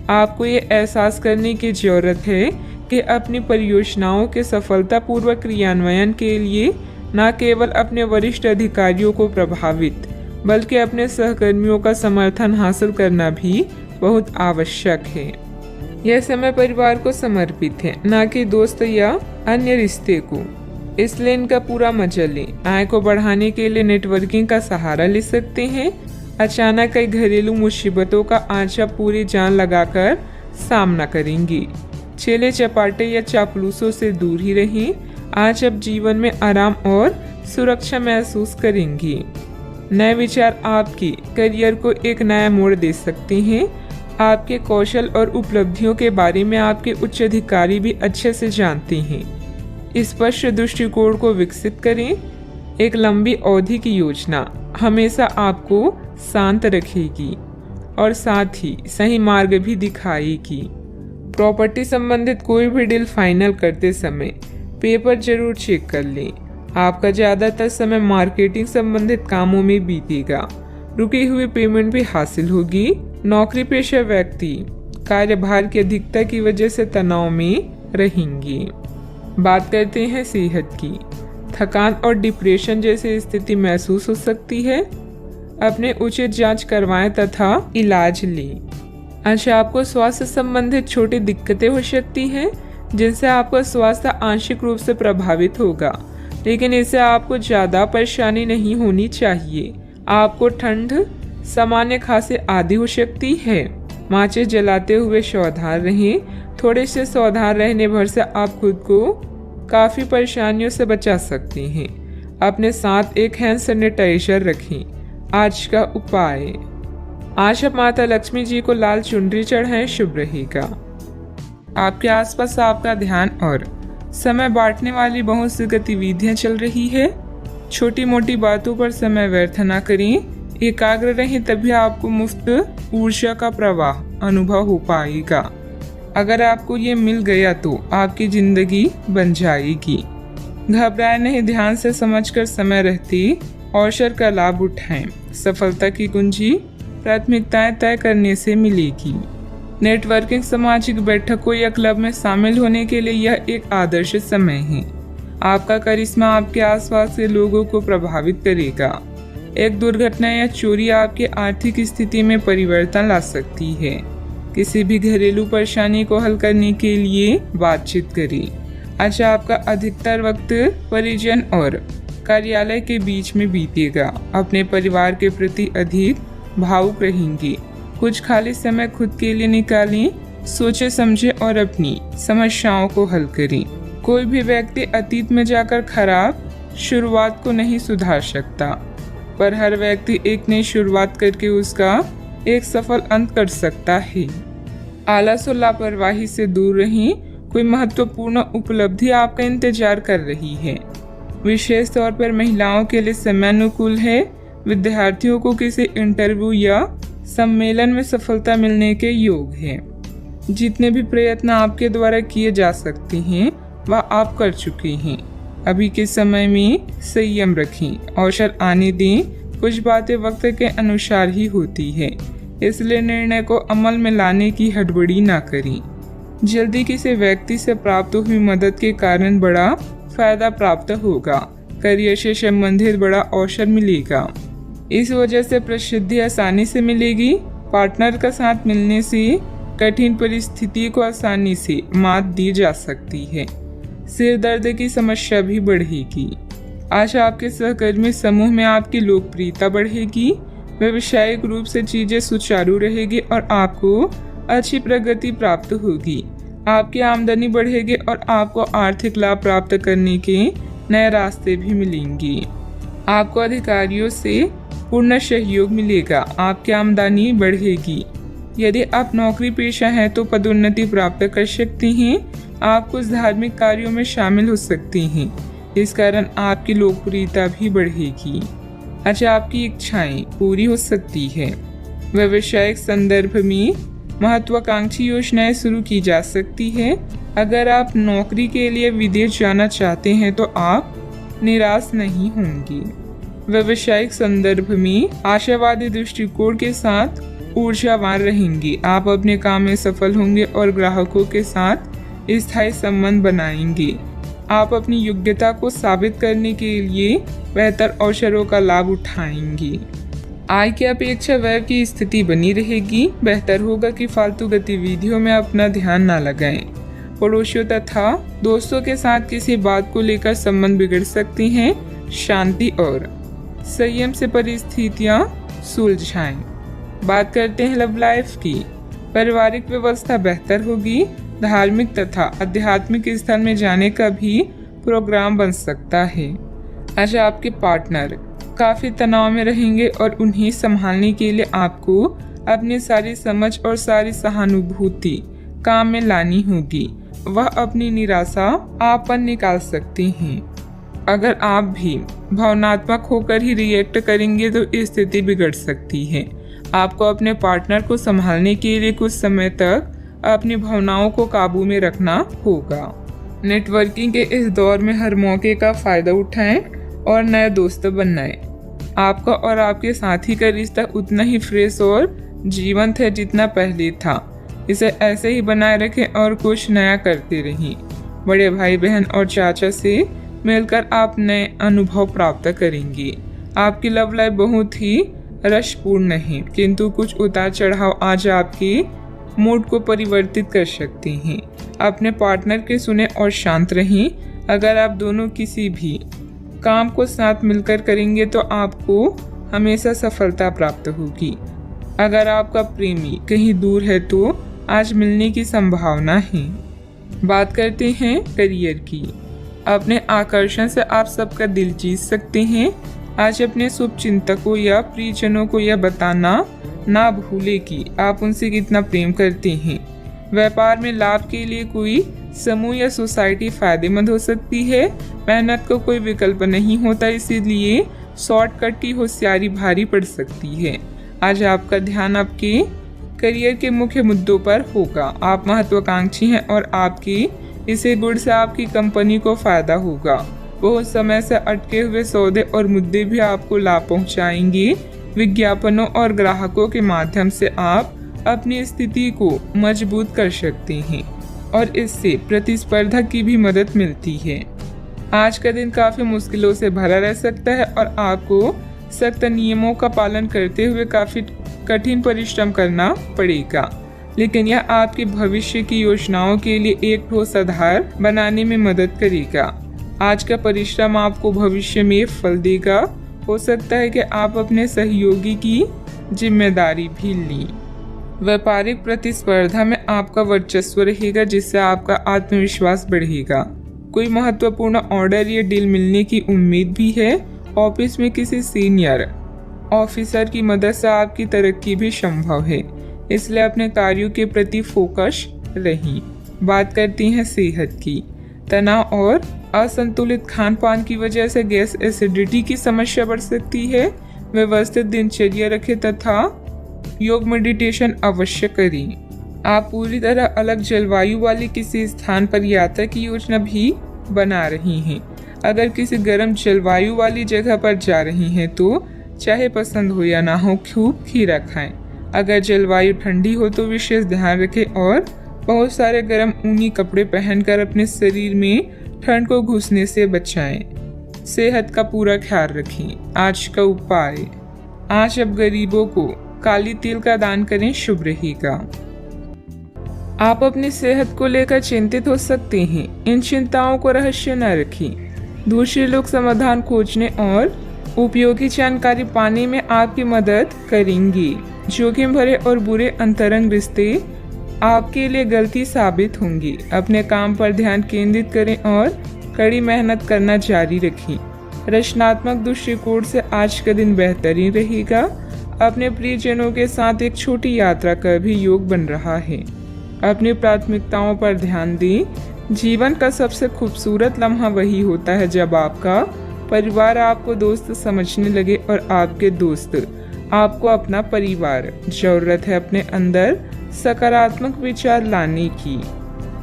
आपको ये एहसास करने की जरूरत है कि अपनी परियोजनाओं के सफलतापूर्वक क्रियान्वयन के लिए न केवल अपने वरिष्ठ अधिकारियों को प्रभावित बल्कि अपने सहकर्मियों का समर्थन हासिल करना भी बहुत आवश्यक है। यह समय परिवार को समर्पित है, न कि दोस्त या अन्य रिश्ते को, इसलिए इनका पूरा मजा लें। आय को बढ़ाने के लिए नेटवर्किंग का सहारा ले सकते हैं। अचानक कई घरेलू मुसीबतों का आज आप पूरी जान लगाकर सामना करेंगी। चेले चपाटे या चापलूसों से दूर ही रहें। आज आप जीवन में आराम और सुरक्षा महसूस करेंगी। नए विचार आपकी करियर को एक नया मोड़ दे सकते हैं। आपके कौशल और उपलब्धियों के बारे में आपके उच्च अधिकारी भी अच्छे से जानते हैं। स्पष्ट दृष्टिकोण को विकसित करें। एक लंबी अवधि की योजना हमेशा आपको शांत रखेगी और साथ ही सही मार्ग भी दिखाएगी। प्रॉपर्टी संबंधित कोई भी डील फाइनल करते समय पेपर जरूर चेक कर लें। आपका ज़्यादातर समय मार्केटिंग संबंधित कामों में बीतेगा। रुकी हुई पेमेंट भी हासिल होगी। नौकरी पेशा व्यक्ति कार्यभार की अधिकता की वजह से तनाव में रहेंगी। बात करते हैं सेहत की। थकान और डिप्रेशन जैसी स्थिति महसूस हो सकती है। अपने उचित जांच करवाएं तथा इलाज लें। अच्छा, आपको स्वास्थ्य संबंधित छोटी दिक्कतें हो सकती हैं जिनसे आपका स्वास्थ्य आंशिक रूप से प्रभावित होगा, लेकिन इससे आपको ज़्यादा परेशानी नहीं होनी चाहिए। आपको ठंड, सामान्य खांसी आदि हो सकती है। माचिस जलाते हुए सावधान रहें। थोड़े से सावधान रहने भर से आप खुद को काफ़ी परेशानियों से बचा सकते हैं। अपने साथ एक हैंड सैनिटाइजर रखें। आज का उपाय, आज आप माता लक्ष्मी जी को लाल चुनरी चढ़ाएं, शुभ रहेगा। आपके आसपास आपका ध्यान और समय बांटने वाली बहुत सी गतिविधियां चल रही है। छोटी मोटी बातों पर समय व्यर्थ न करें। एकाग्र रहें, तभी आपको मुफ्त ऊर्जा का प्रवाह अनुभव हो पाएगा। अगर आपको ये मिल गया तो आपकी जिंदगी बन जाएगी। घबराए नहीं, ध्यान से समझकर समय रहते अवसर का लाभ उठाएं। सफलता की कुंजी प्राथमिकताएं तय करने से मिलेगी। नेटवर्किंग, सामाजिक बैठकों या क्लब में शामिल होने के लिए यह एक आदर्श समय है। आपका करिश्मा आपके आसपास के लोगों को प्रभावित करेगा। एक दुर्घटना या चोरी आपकी आर्थिक स्थिति में परिवर्तन ला सकती है। किसी भी घरेलू परेशानी को हल करने के लिए बातचीत करें। आज आपका अधिकतर वक्त परिजन और कार्यालय के बीच में बीतेगा। अपने परिवार के प्रति अधिक भावुक रहेंगे। कुछ खाली समय खुद के लिए निकालें। सोचे समझे और अपनी समस्याओं को हल करें। कोई भी व्यक्ति अतीत में जाकर खराब शुरुआत को नहीं सुधार सकता, पर हर व्यक्ति एक नई शुरुआत करके उसका एक सफल अंत कर सकता है। आलस और लापरवाही से दूर रहें। कोई महत्वपूर्ण उपलब्धि आपका इंतजार कर रही है। विशेष तौर पर महिलाओं के लिए समय अनुकूल है। विद्यार्थियों को किसी इंटरव्यू या सम्मेलन में सफलता मिलने के योग है। जितने भी प्रयत्न आपके द्वारा किए जा सकते हैं वह आप कर चुके हैं। अभी के समय में संयम रखें। अवसर आने दें। कुछ बातें वक्त के अनुसार ही होती है, इसलिए निर्णय को अमल में लाने की हड़बड़ी ना करें। जल्दी किसी व्यक्ति से प्राप्त हुई मदद के कारण बड़ा फायदा प्राप्त होगा। करियर से संबंधित बड़ा अवसर मिलेगा। इस वजह से प्रसिद्धि आसानी से मिलेगी। पार्टनर का साथ मिलने से कठिन परिस्थिति को आसानी से मात दी जा सकती है। सिर दर्द की समस्या भी बढ़ेगी। आज आपके सहकर्मी समूह में आपकी लोकप्रियता बढ़ेगी। व्यावसायिक रूप से चीजें सुचारू रहेगी और आपको अच्छी प्रगति प्राप्त होगी। आपकी आमदनी बढ़ेगी और आपको आर्थिक लाभ प्राप्त करने के नए रास्ते भी मिलेंगे। आपको अधिकारियों से पूर्ण सहयोग मिलेगा। आपकी आमदनी बढ़ेगी। यदि आप नौकरी पेशा हैं तो पदोन्नति प्राप्त कर सकते हैं। आप कुछ धार्मिक कार्यों में शामिल हो सकते हैं। इस कारण आपकी लोकप्रियता भी बढ़ेगी। अच्छा, आपकी इच्छाएं पूरी हो सकती है। व्यावसायिक संदर्भ में महत्वाकांक्षी योजनाएं शुरू की जा सकती है। अगर आप नौकरी के लिए विदेश जाना चाहते हैं तो आप निराश नहीं होंगे। व्यावसायिक संदर्भ में आशावादी दृष्टिकोण के साथ ऊर्जावान रहेंगे। आप अपने काम में सफल होंगे और ग्राहकों के साथ स्थायी संबंध बनाएंगे। आप अपनी योग्यता को साबित करने के लिए बेहतर अवसरों का लाभ उठाएंगे। आय की अपेक्षा व्यय की स्थिति बनी रहेगी। बेहतर होगा कि फालतू गतिविधियों में अपना ध्यान न लगाएं। पड़ोसियों तथा दोस्तों के साथ किसी बात को लेकर संबंध बिगड़ सकती हैं। शांति और संयम से परिस्थितियां सुलझाएं। बात करते हैं लव लाइफ की। पारिवारिक व्यवस्था बेहतर होगी। धार्मिक तथा आध्यात्मिक स्थल में जाने का भी प्रोग्राम बन सकता है। आज आपके पार्टनर काफी तनाव में रहेंगे और उन्हें संभालने के लिए आपको अपनी सारी समझ और सारी सहानुभूति काम में लानी होगी। वह अपनी निराशा आप पर निकाल सकती हैं। अगर आप भी भावनात्मक होकर ही रिएक्ट करेंगे तो स्थिति बिगड़ सकती है। आपको अपने पार्टनर को संभालने के लिए कुछ समय तक अपनी भावनाओं को काबू में रखना होगा। नेटवर्किंग के इस दौर में हर मौके का फायदा उठाएं और नए दोस्त बनाएं। आपका और आपके साथी का रिश्ता उतना ही फ्रेश और जीवंत है जितना पहले था। इसे ऐसे ही बनाए रखें और कुछ नया करते रहें। बड़े भाई बहन और चाचा से मिलकर आप नए अनुभव प्राप्त करेंगे। आपकी लव लाइफ बहुत ही रसपूर्ण है, किंतु कुछ उतार चढ़ाव आज आपके मूड को परिवर्तित कर सकते हैं। अपने पार्टनर के सुने और शांत रहें। अगर आप दोनों किसी भी काम को साथ मिलकर करेंगे तो आपको हमेशा सफलता प्राप्त होगी। अगर आपका प्रेमी कहीं दूर है तो आज मिलने की संभावना है। बात करते हैं करियर की। अपने आकर्षण से आप सबका दिल जीत सकते हैं। आज अपने शुभ चिंतकों या प्रियजनों को यह बताना ना भूले कि आप उनसे कितना प्रेम करते हैं। व्यापार में लाभ के लिए कोई समूह या सोसाइटी फायदेमंद हो सकती है। मेहनत को कोई विकल्प नहीं होता, इसीलिए शॉर्टकट की होशियारी भारी पड़ सकती है। आज आपका ध्यान आपके करियर के मुख्य मुद्दों पर होगा। आप महत्वाकांक्षी हैं और आपकी इसे गुण से आपकी कंपनी को फायदा होगा। बहुत समय से अटके हुए सौदे और मुद्दे भी आपको लाभ पहुंचाएंगे। विज्ञापनों और ग्राहकों के माध्यम से आप अपनी स्थिति को मजबूत कर सकते हैं और इससे प्रतिस्पर्धा की भी मदद मिलती है। आज का दिन काफी मुश्किलों से भरा रह सकता है और आपको सख्त नियमों का पालन करते हुए काफी कठिन परिश्रम करना पड़ेगा, लेकिन यह आपके भविष्य की योजनाओं के लिए एक ठोस आधार बनाने में मदद करेगा। आज का परिश्रम आपको भविष्य में फल देगा। हो सकता है कि आप अपने सहयोगी की जिम्मेदारी भी ली। व्यापारिक प्रतिस्पर्धा में आपका वर्चस्व रहेगा, जिससे आपका आत्मविश्वास बढ़ेगा। कोई महत्वपूर्ण ऑर्डर या डील मिलने की उम्मीद भी है। ऑफिस में किसी सीनियर ऑफिसर की मदद से आपकी तरक्की भी संभव है, इसलिए अपने कार्यों के प्रति फोकस रहें। बात करती हैं सेहत की। तनाव और असंतुलित खान पान की वजह से गैस एसिडिटी की समस्या बढ़ सकती है। व्यवस्थित दिनचर्या रखें तथा योग मेडिटेशन अवश्य करें। आप पूरी तरह अलग जलवायु वाले किसी स्थान पर यात्रा की योजना भी बना रही हैं। अगर किसी गर्म जलवायु वाली जगह पर जा रही हैं तो चाहे पसंद हो या ना हो खूब खीरा खाएं। अगर जलवायु ठंडी हो तो विशेष ध्यान रखें और बहुत सारे गर्म ऊनी कपड़े पहनकर अपने शरीर में ठंड को घुसने से बचाएं। सेहत का पूरा ख्याल रखें। आज का उपाय, आज अब गरीबों को काली तिल का दान करें, शुभ रहेगा। आप अपनी सेहत को लेकर चिंतित हो सकते हैं। इन चिंताओं को रहस्य न रखें। दूसरे लोग समाधान खोजने और उपयोगी जानकारी पाने में आपकी मदद करेंगे। जोखिम भरे और बुरे अंतरंग रिश्ते आपके लिए गलती साबित होंगी। अपने काम पर ध्यान केंद्रित करें और कड़ी मेहनत करना जारी रखें। रचनात्मक दृष्टिकोण से आज का दिन बेहतरीन रहेगा। अपने प्रियजनों के साथ एक छोटी यात्रा का भी योग बन रहा है। अपनी प्राथमिकताओं पर ध्यान दें। जीवन का सबसे खूबसूरत लम्हा वही होता है जब आपका परिवार आपको दोस्त समझने लगे और आपके दोस्त आपको अपना परिवार। जरूरत है अपने अंदर सकारात्मक विचार लाने की।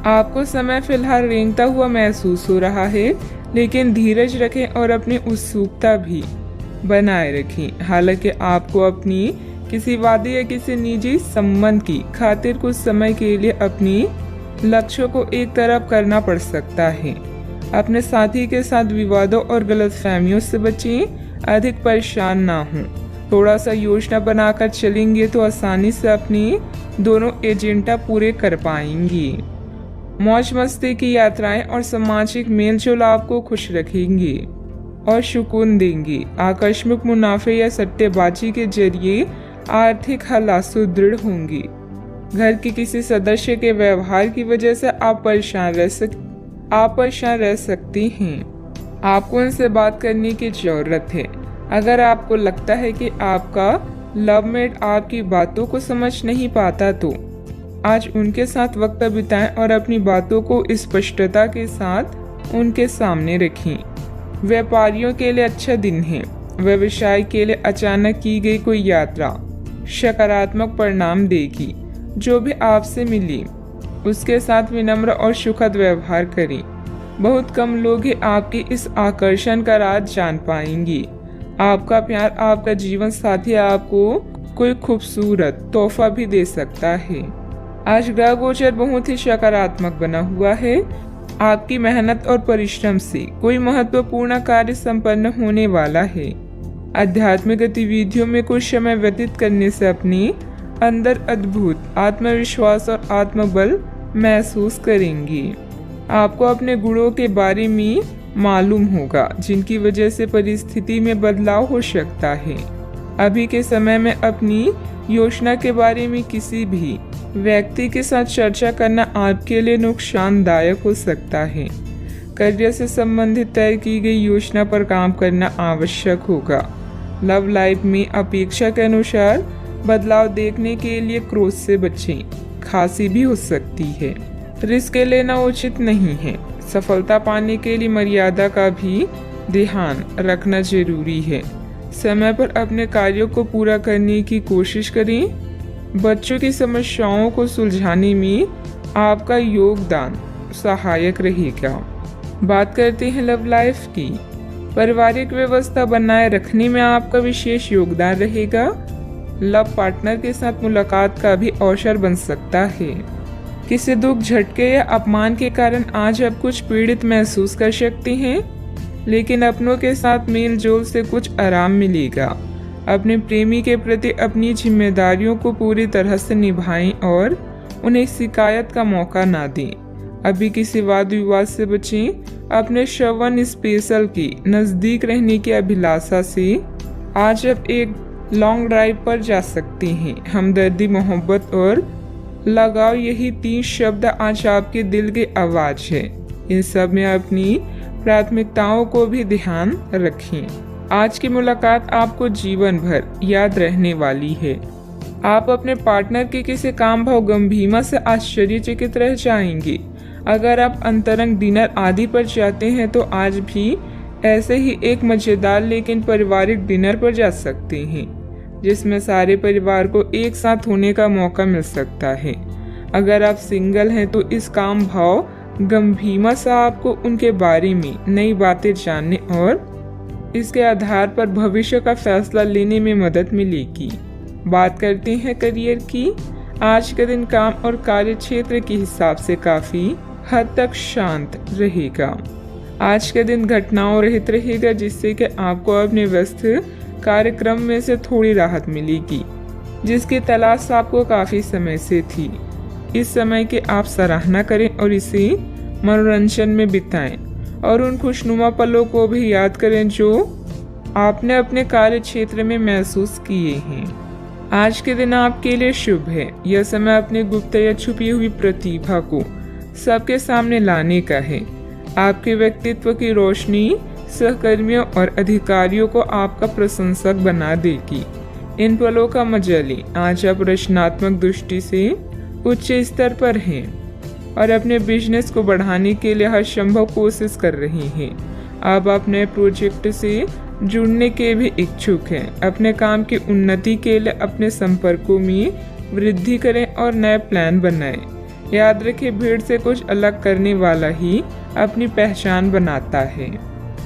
आपको समय फिलहाल रेंगता हुआ महसूस हो रहा है, लेकिन धीरज रखें और अपनी उत्सुकता भी बनाए रखें। हालांकि आपको अपनी किसी वादे या किसी निजी संबंध की खातिर कुछ समय के लिए अपनी लक्ष्यों को एक तरफ करना पड़ सकता है। अपने साथी के साथ विवादों और गलतफहमियों से बचें, अधिक परेशान ना हों। थोड़ा सा योजना बनाकर चलेंगे तो आसानी से अपनी दोनों एजेंडा पूरे कर पाएंगी। मौज मस्ती की यात्राएं और सामाजिक मेलजोल आपको खुश रखेंगी और सुकून देंगी। आकस्मिक मुनाफे या सट्टेबाजी के जरिए आर्थिक हालात सुदृढ़ होंगी। घर के किसी सदस्य के व्यवहार की वजह से आप परेशान रह सकती हैं। आपको उनसे बात करने की जरूरत है। अगर आपको लगता है कि आपका लवमेट आपकी बातों को समझ नहीं पाता तो आज उनके साथ वक्त बिताएं और अपनी बातों को स्पष्टता के साथ उनके सामने रखें। व्यापारियों के लिए अच्छा दिन है। व्यवसाय के लिए अचानक की गई कोई यात्रा सकारात्मक परिणाम देगी। जो भी आपसे मिली उसके साथ विनम्र और सुखद व्यवहार करें। बहुत कम लोग ही आपके इस आकर्षण का राज जान पाएंगे। आपका प्यार आपका जीवन साथी आपको कोई खूबसूरत तोहफा भी दे सकता है। आज ग्रह गोचर बहुत ही सकारात्मक बना हुआ है। आपकी मेहनत और परिश्रम से कोई महत्वपूर्ण कार्य संपन्न होने वाला है। आध्यात्मिक गतिविधियों में कुछ समय व्यतीत करने से अपने अंदर अद्भुत आत्मविश्वास और आत्मबल महसूस करेंगे। आपको अपने गुणों के बारे में मालूम होगा जिनकी वजह से परिस्थिति में बदलाव हो सकता है। अभी के समय में अपनी योजना के बारे में किसी भी व्यक्ति के साथ चर्चा करना आपके लिए नुकसानदायक हो सकता है। करियर से संबंधित तय की गई योजना पर काम करना आवश्यक होगा। लव लाइफ में अपेक्षा के अनुसार बदलाव देखने के लिए क्रोध से बचें। खांसी भी हो सकती है। रिस्क लेना उचित नहीं है। सफलता पाने के लिए मर्यादा का भी ध्यान रखना जरूरी है। समय पर अपने कार्यों को पूरा करने की कोशिश करें। बच्चों की समस्याओं को सुलझाने में आपका योगदान सहायक रहेगा। बात करते हैं लव लाइफ की। पारिवारिक व्यवस्था बनाए रखने में आपका विशेष योगदान रहेगा। लव पार्टनर के साथ मुलाकात का भी अवसर बन सकता है। किसी दुख, झटके या अपमान के कारण आज आप कुछ पीड़ित महसूस कर सकते हैं, लेकिन अपनों के साथ मेल जोल से कुछ आराम मिलेगा। अपने प्रेमी के प्रति अपनी जिम्मेदारियों को पूरी तरह से निभाएं और उन्हें शिकायत का मौका ना दें। अभी किसी वाद विवाद से बचें। अपने श्रवण स्पेशल के नज़दीक रहने की अभिलाषा से आज आप एक लॉन्ग ड्राइव पर जा सकते हैं। हमदर्दी, मोहब्बत और लगाव, यही 3 शब्द आज आपके दिल की आवाज है। इन सब में अपनी प्राथमिकताओं को भी ध्यान रखें। आज की मुलाकात आपको जीवन भर याद रहने वाली है। आप अपने पार्टनर के किसी काम भाव गंभीरता से आश्चर्यचकित रह जाएंगे। अगर आप अंतरंग डिनर आदि पर जाते हैं तो आज भी ऐसे ही एक मजेदार लेकिन पारिवारिक डिनर पर जा सकते हैं, जिसमें सारे परिवार को एक साथ होने का मौका मिल सकता है। अगर आप सिंगल हैं तो इस काम भाव गंभीरता से आपको उनके बारे में नई बातें जानने और इसके आधार पर भविष्य का फैसला लेने में मदद मिलेगी। बात करते हैं करियर की। आज का दिन काम और कार्य क्षेत्र के हिसाब से काफी हद तक शांत रहेगा। आज का दिन घटनाओं रहित रहेगा, जिससे कि आपको अपने व्यस्त कार्यक्रम में से थोड़ी राहत मिलेगी, जिसकी तलाश आपको काफी समय से थी। इस समय की आप सराहना करें और इसे मनोरंजन में बिताएं और उन खुशनुमा पलों को भी याद करें जो आपने अपने कार्य क्षेत्र में महसूस किए हैं। आज के दिन आपके लिए शुभ है। यह समय अपने गुप्त या छुपी हुई प्रतिभा को सबके सामने लाने का है। आपके व्यक्तित्व की रोशनी सहकर्मियों और अधिकारियों को आपका प्रशंसक बना देगी। इन पलों का मजा लें। आज आप रचनात्मक दृष्टि से उच्च स्तर पर हैं और अपने बिजनेस को बढ़ाने के लिए हर संभव कोशिश कर रहे हैं। अब अपने प्रोजेक्ट से जुड़ने के भी इच्छुक हैं। अपने काम की उन्नति के लिए अपने संपर्कों में वृद्धि करें और नए प्लान बनाएं। याद रखें, भीड़ से कुछ अलग करने वाला ही अपनी पहचान बनाता है।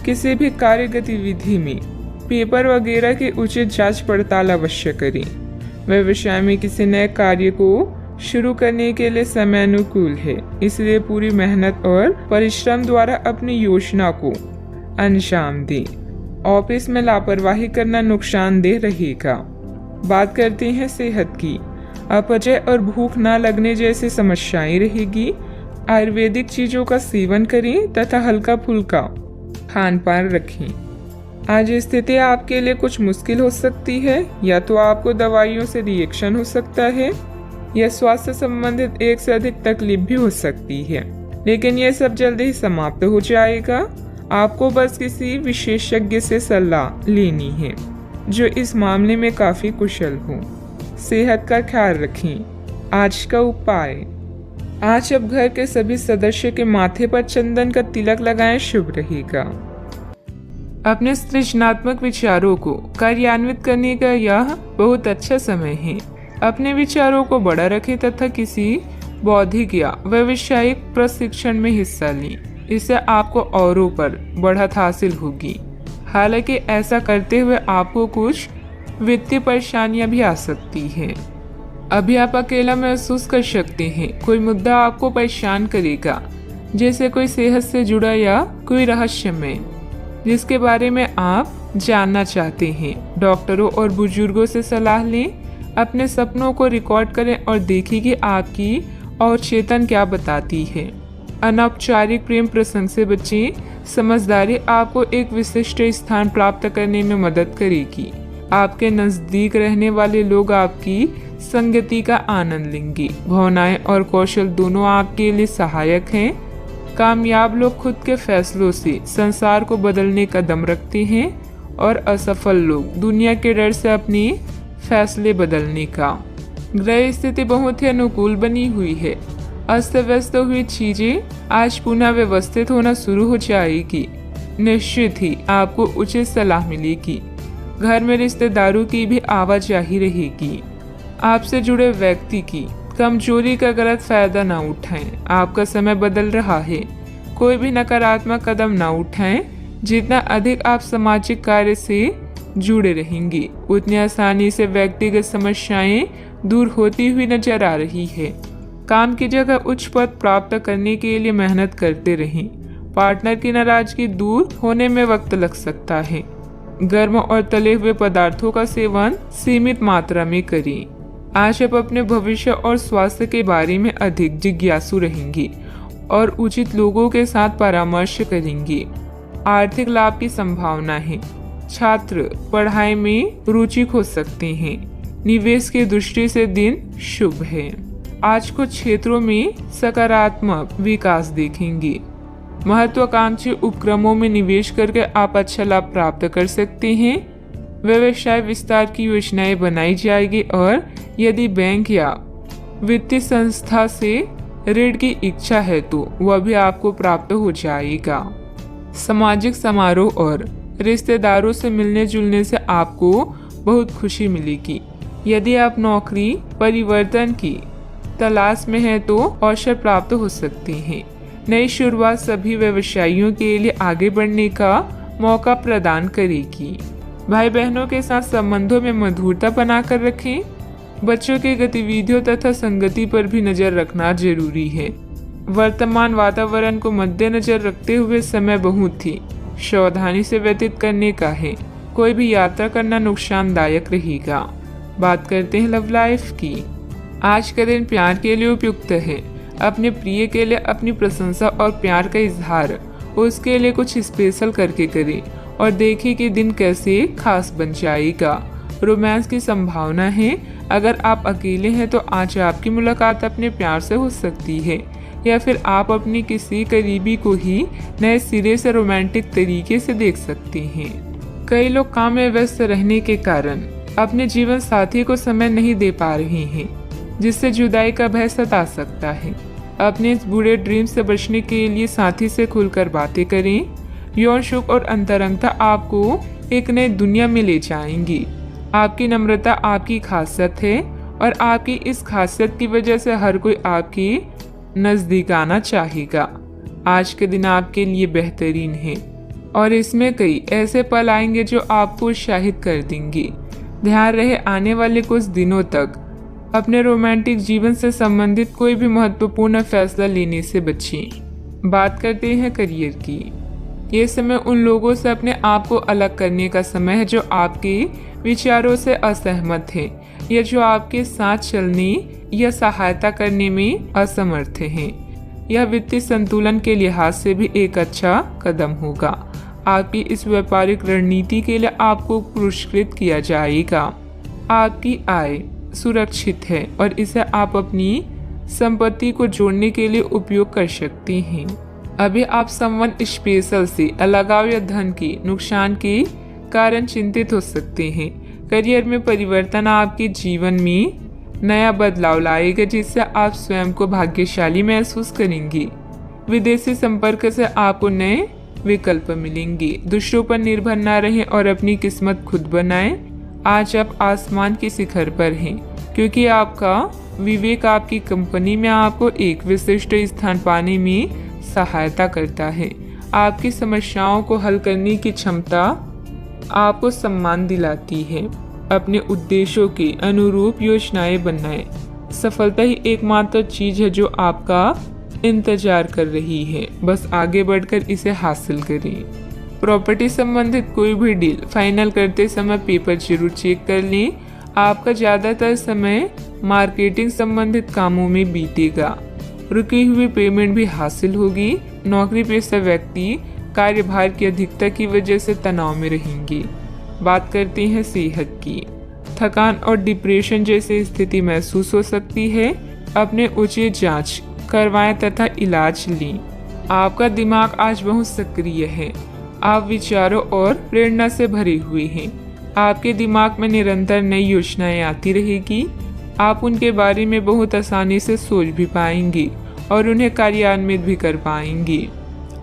किसी भी कार्य गतिविधि में पेपर वगैरह की उचित जांच पड़ताल अवश्य करें। व्यवसाय में किसी नए कार्य को शुरू करने के लिए समय अनुकूल है, इसलिए पूरी मेहनत और परिश्रम द्वारा अपनी योजना को अंजाम दें। ऑफिस में लापरवाही करना नुकसानदेह रहेगा। बात करते हैं सेहत की। अपचय और भूख न लगने जैसी समस्याएं रहेगी। आयुर्वेदिक चीजों का सेवन करें तथा हल्का फुल्का खान पान रखें। आज स्थिति आपके लिए कुछ मुश्किल हो सकती है, या तो आपको दवाइयों से रिएक्शन हो सकता है या स्वास्थ्य संबंधित एक से अधिक तकलीफ भी हो सकती है, लेकिन यह सब जल्दी ही समाप्त हो जाएगा। आपको बस किसी विशेषज्ञ से सलाह लेनी है जो इस मामले में काफी कुशल हो। सेहत का ख्याल रखें। आज का उपाय, आज अब घर के सभी सदस्य के माथे पर चंदन का तिलक लगाएं, शुभ रहेगा। अपने सृजनात्मक विचारों को कार्यान्वित करने का यह बहुत अच्छा समय है। अपने विचारों को बड़ा रखें तथा किसी बौद्धिक या व्यावसायिक प्रशिक्षण में हिस्सा लें। इससे आपको औरों पर बढ़त हासिल होगी। हालांकि ऐसा करते हुए आपको कुछ वित्तीय परेशानियां भी आ सकती हैं। अभी आप अकेला महसूस कर सकते हैं। कोई मुद्दा आपको परेशान करेगा, जैसे कोई सेहत से जुड़ा या कोई रहस्यमय जिसके बारे में आप जानना चाहते हैं। डॉक्टरों और बुजुर्गों से सलाह लें। अपने सपनों को रिकॉर्ड करें और देखें कि आपकी अवचेतन क्या बताती है। अनौपचारिक प्रेम प्रसंग से बचें। समझदारी आपको एक विशिष्ट स्थान प्राप्त करने में मदद करेगी। आपके नजदीक रहने वाले लोग आपकी संगति का आनंद लेंगे। भावनाएं और कौशल दोनों आपके लिए सहायक हैं। कामयाब लोग खुद के फैसलों से संसार को बदलने का दम रखते हैं और असफल लोग दुनिया के डर से अपने फैसले बदलने का। ग्रह स्थिति बहुत ही अनुकूल बनी हुई है। अस्त व्यस्त हुई चीजें आज पुनः व्यवस्थित होना शुरू हो जाएगी। निश्चित ही आपको उचित सलाह मिलेगी। घर में रिश्तेदारों की भी आवाजाही रहेगी। आपसे जुड़े व्यक्ति की कमजोरी का गलत फायदा न उठाएं। आपका समय बदल रहा है। कोई भी नकारात्मक कदम न उठाएं। जितना अधिक आप सामाजिक कार्य से जुड़े रहेंगे, उतनी आसानी से व्यक्तिगत समस्याएं दूर होती हुई नजर आ रही है। काम की जगह उच्च पद प्राप्त करने के लिए मेहनत करते रहें। पार्टनर की नाराजगी दूर होने में वक्त लग सकता है। गर्म और तले हुए पदार्थों का सेवन सीमित मात्रा में करें। आज आप अपने भविष्य और स्वास्थ्य के बारे में अधिक जिज्ञासु रहेंगे और उचित लोगों के साथ परामर्श करेंगे। आर्थिक लाभ की संभावना है। छात्र पढ़ाई में रुचि खो सकते हैं। निवेश की दृष्टि से दिन शुभ है। आज कुछ क्षेत्रों में सकारात्मक विकास देखेंगे। महत्वाकांक्षी उपक्रमों में निवेश करके आप अच्छा लाभ प्राप्त कर सकते हैं। व्यवसाय विस्तार की योजनाएं बनाई जाएगी और यदि बैंक या वित्तीय संस्था से ऋण की इच्छा है तो वह भी आपको प्राप्त हो जाएगा। सामाजिक समारोह और रिश्तेदारों से मिलने जुलने से आपको बहुत खुशी मिलेगी। यदि आप नौकरी परिवर्तन की तलाश में हैं तो अवसर प्राप्त हो सकते हैं। नई शुरुआत सभी व्यवसायियों के लिए आगे बढ़ने का मौका प्रदान करेगी। भाई बहनों के साथ संबंधों में मधुरता बनाकर रखें। बच्चों की गतिविधियों तथा संगति पर भी नजर रखना जरूरी है। वर्तमान वातावरण को मद्देनजर रखते हुए समय बहुत ही सावधानी से व्यतीत करने का है। कोई भी यात्रा करना नुकसानदायक रहेगा। बात करते हैं लव लाइफ की। आज का दिन प्यार के लिए उपयुक्त है। अपने प्रिय के लिए अपनी प्रशंसा और प्यार का इजहार उसके लिए कुछ स्पेशल करके करें और देखिए कि दिन कैसे खास बन जाएगा। रोमांस की संभावना है। अगर आप अकेले हैं तो आज आपकी मुलाकात अपने प्यार से हो सकती है, या फिर आप अपनी किसी करीबी को ही नए सिरे से रोमांटिक तरीके से देख सकते हैं। कई लोग काम में व्यस्त रहने के कारण अपने जीवन साथी को समय नहीं दे पा रहे हैं, जिससे जुदाई का भय सता सकता है। अपने इस बुरे ड्रीम से बचने के लिए साथी से खुलकर बातें करें। यौन सुख और अंतरंगता आपको एक नई दुनिया में ले जाएंगी। आपकी नम्रता आपकी खासियत है और आपकी इस खासियत की वजह से हर कोई आपके नजदीक आना चाहेगा। आज के दिन आपके लिए बेहतरीन है और इसमें कई ऐसे पल आएंगे जो आपको उत्साहित कर देंगे। ध्यान रहे आने वाले कुछ दिनों तक अपने रोमांटिक जीवन से संबंधित कोई भी महत्वपूर्ण फैसला लेने से बचें। बात करते हैं करियर की। ये समय उन लोगों से अपने आप को अलग करने का समय है जो आपके विचारों से असहमत हैं या जो आपके साथ चलने या सहायता करने में असमर्थ हैं। यह वित्तीय संतुलन के लिहाज से भी एक अच्छा कदम होगा। आपकी इस व्यापारिक रणनीति के लिए आपको पुरस्कृत किया जाएगा। आपकी आय सुरक्षित है और इसे आप अपनी संपत्ति को जोड़ने के लिए उपयोग कर सकते हैं। अभी आप समवन स्पेशल से अलगाव या धन के नुकसान के कारण चिंतित हो सकते हैं। करियर में परिवर्तन आपके जीवन में नया बदलाव लाएगा जिससे आप स्वयं को भाग्यशाली महसूस करेंगे। विदेशी संपर्क से आपको नए विकल्प मिलेंगे। दूसरों पर निर्भर न रहें और अपनी किस्मत खुद बनाएं। आज आप आसमान के शिखर पर हैं क्योंकि आपका विवेक आपकी कंपनी में आपको एक विशिष्ट स्थान पाने में सहायता करता है। आपकी समस्याओं को हल करने की क्षमता आपको सम्मान दिलाती है। अपने उद्देश्यों के अनुरूप योजनाएं बनाएं। सफलता ही एकमात्र चीज है जो आपका इंतजार कर रही है, बस आगे बढ़कर इसे हासिल करें। प्रॉपर्टी संबंधित कोई भी डील फाइनल करते समय पेपर जरूर चेक कर लें। आपका ज़्यादातर समय मार्केटिंग संबंधित कामों में बीतेगा। रुकी हुई पेमेंट भी हासिल होगी। नौकरी पेशा व्यक्ति कार्यभार की अधिकता की वजह से तनाव में रहेंगे। बात करते हैं सेहत की। थकान और डिप्रेशन जैसी स्थिति महसूस हो सकती है। अपने उचित जांच करवाएं तथा इलाज लें। आपका दिमाग आज बहुत सक्रिय है। आप विचारों और प्रेरणा से भरे हुए हैं। आपके दिमाग में निरंतर नई योजनाएं आती रहेगी। आप उनके बारे में बहुत आसानी से सोच भी पाएंगे और उन्हें कार्यान्वित भी कर पाएंगे।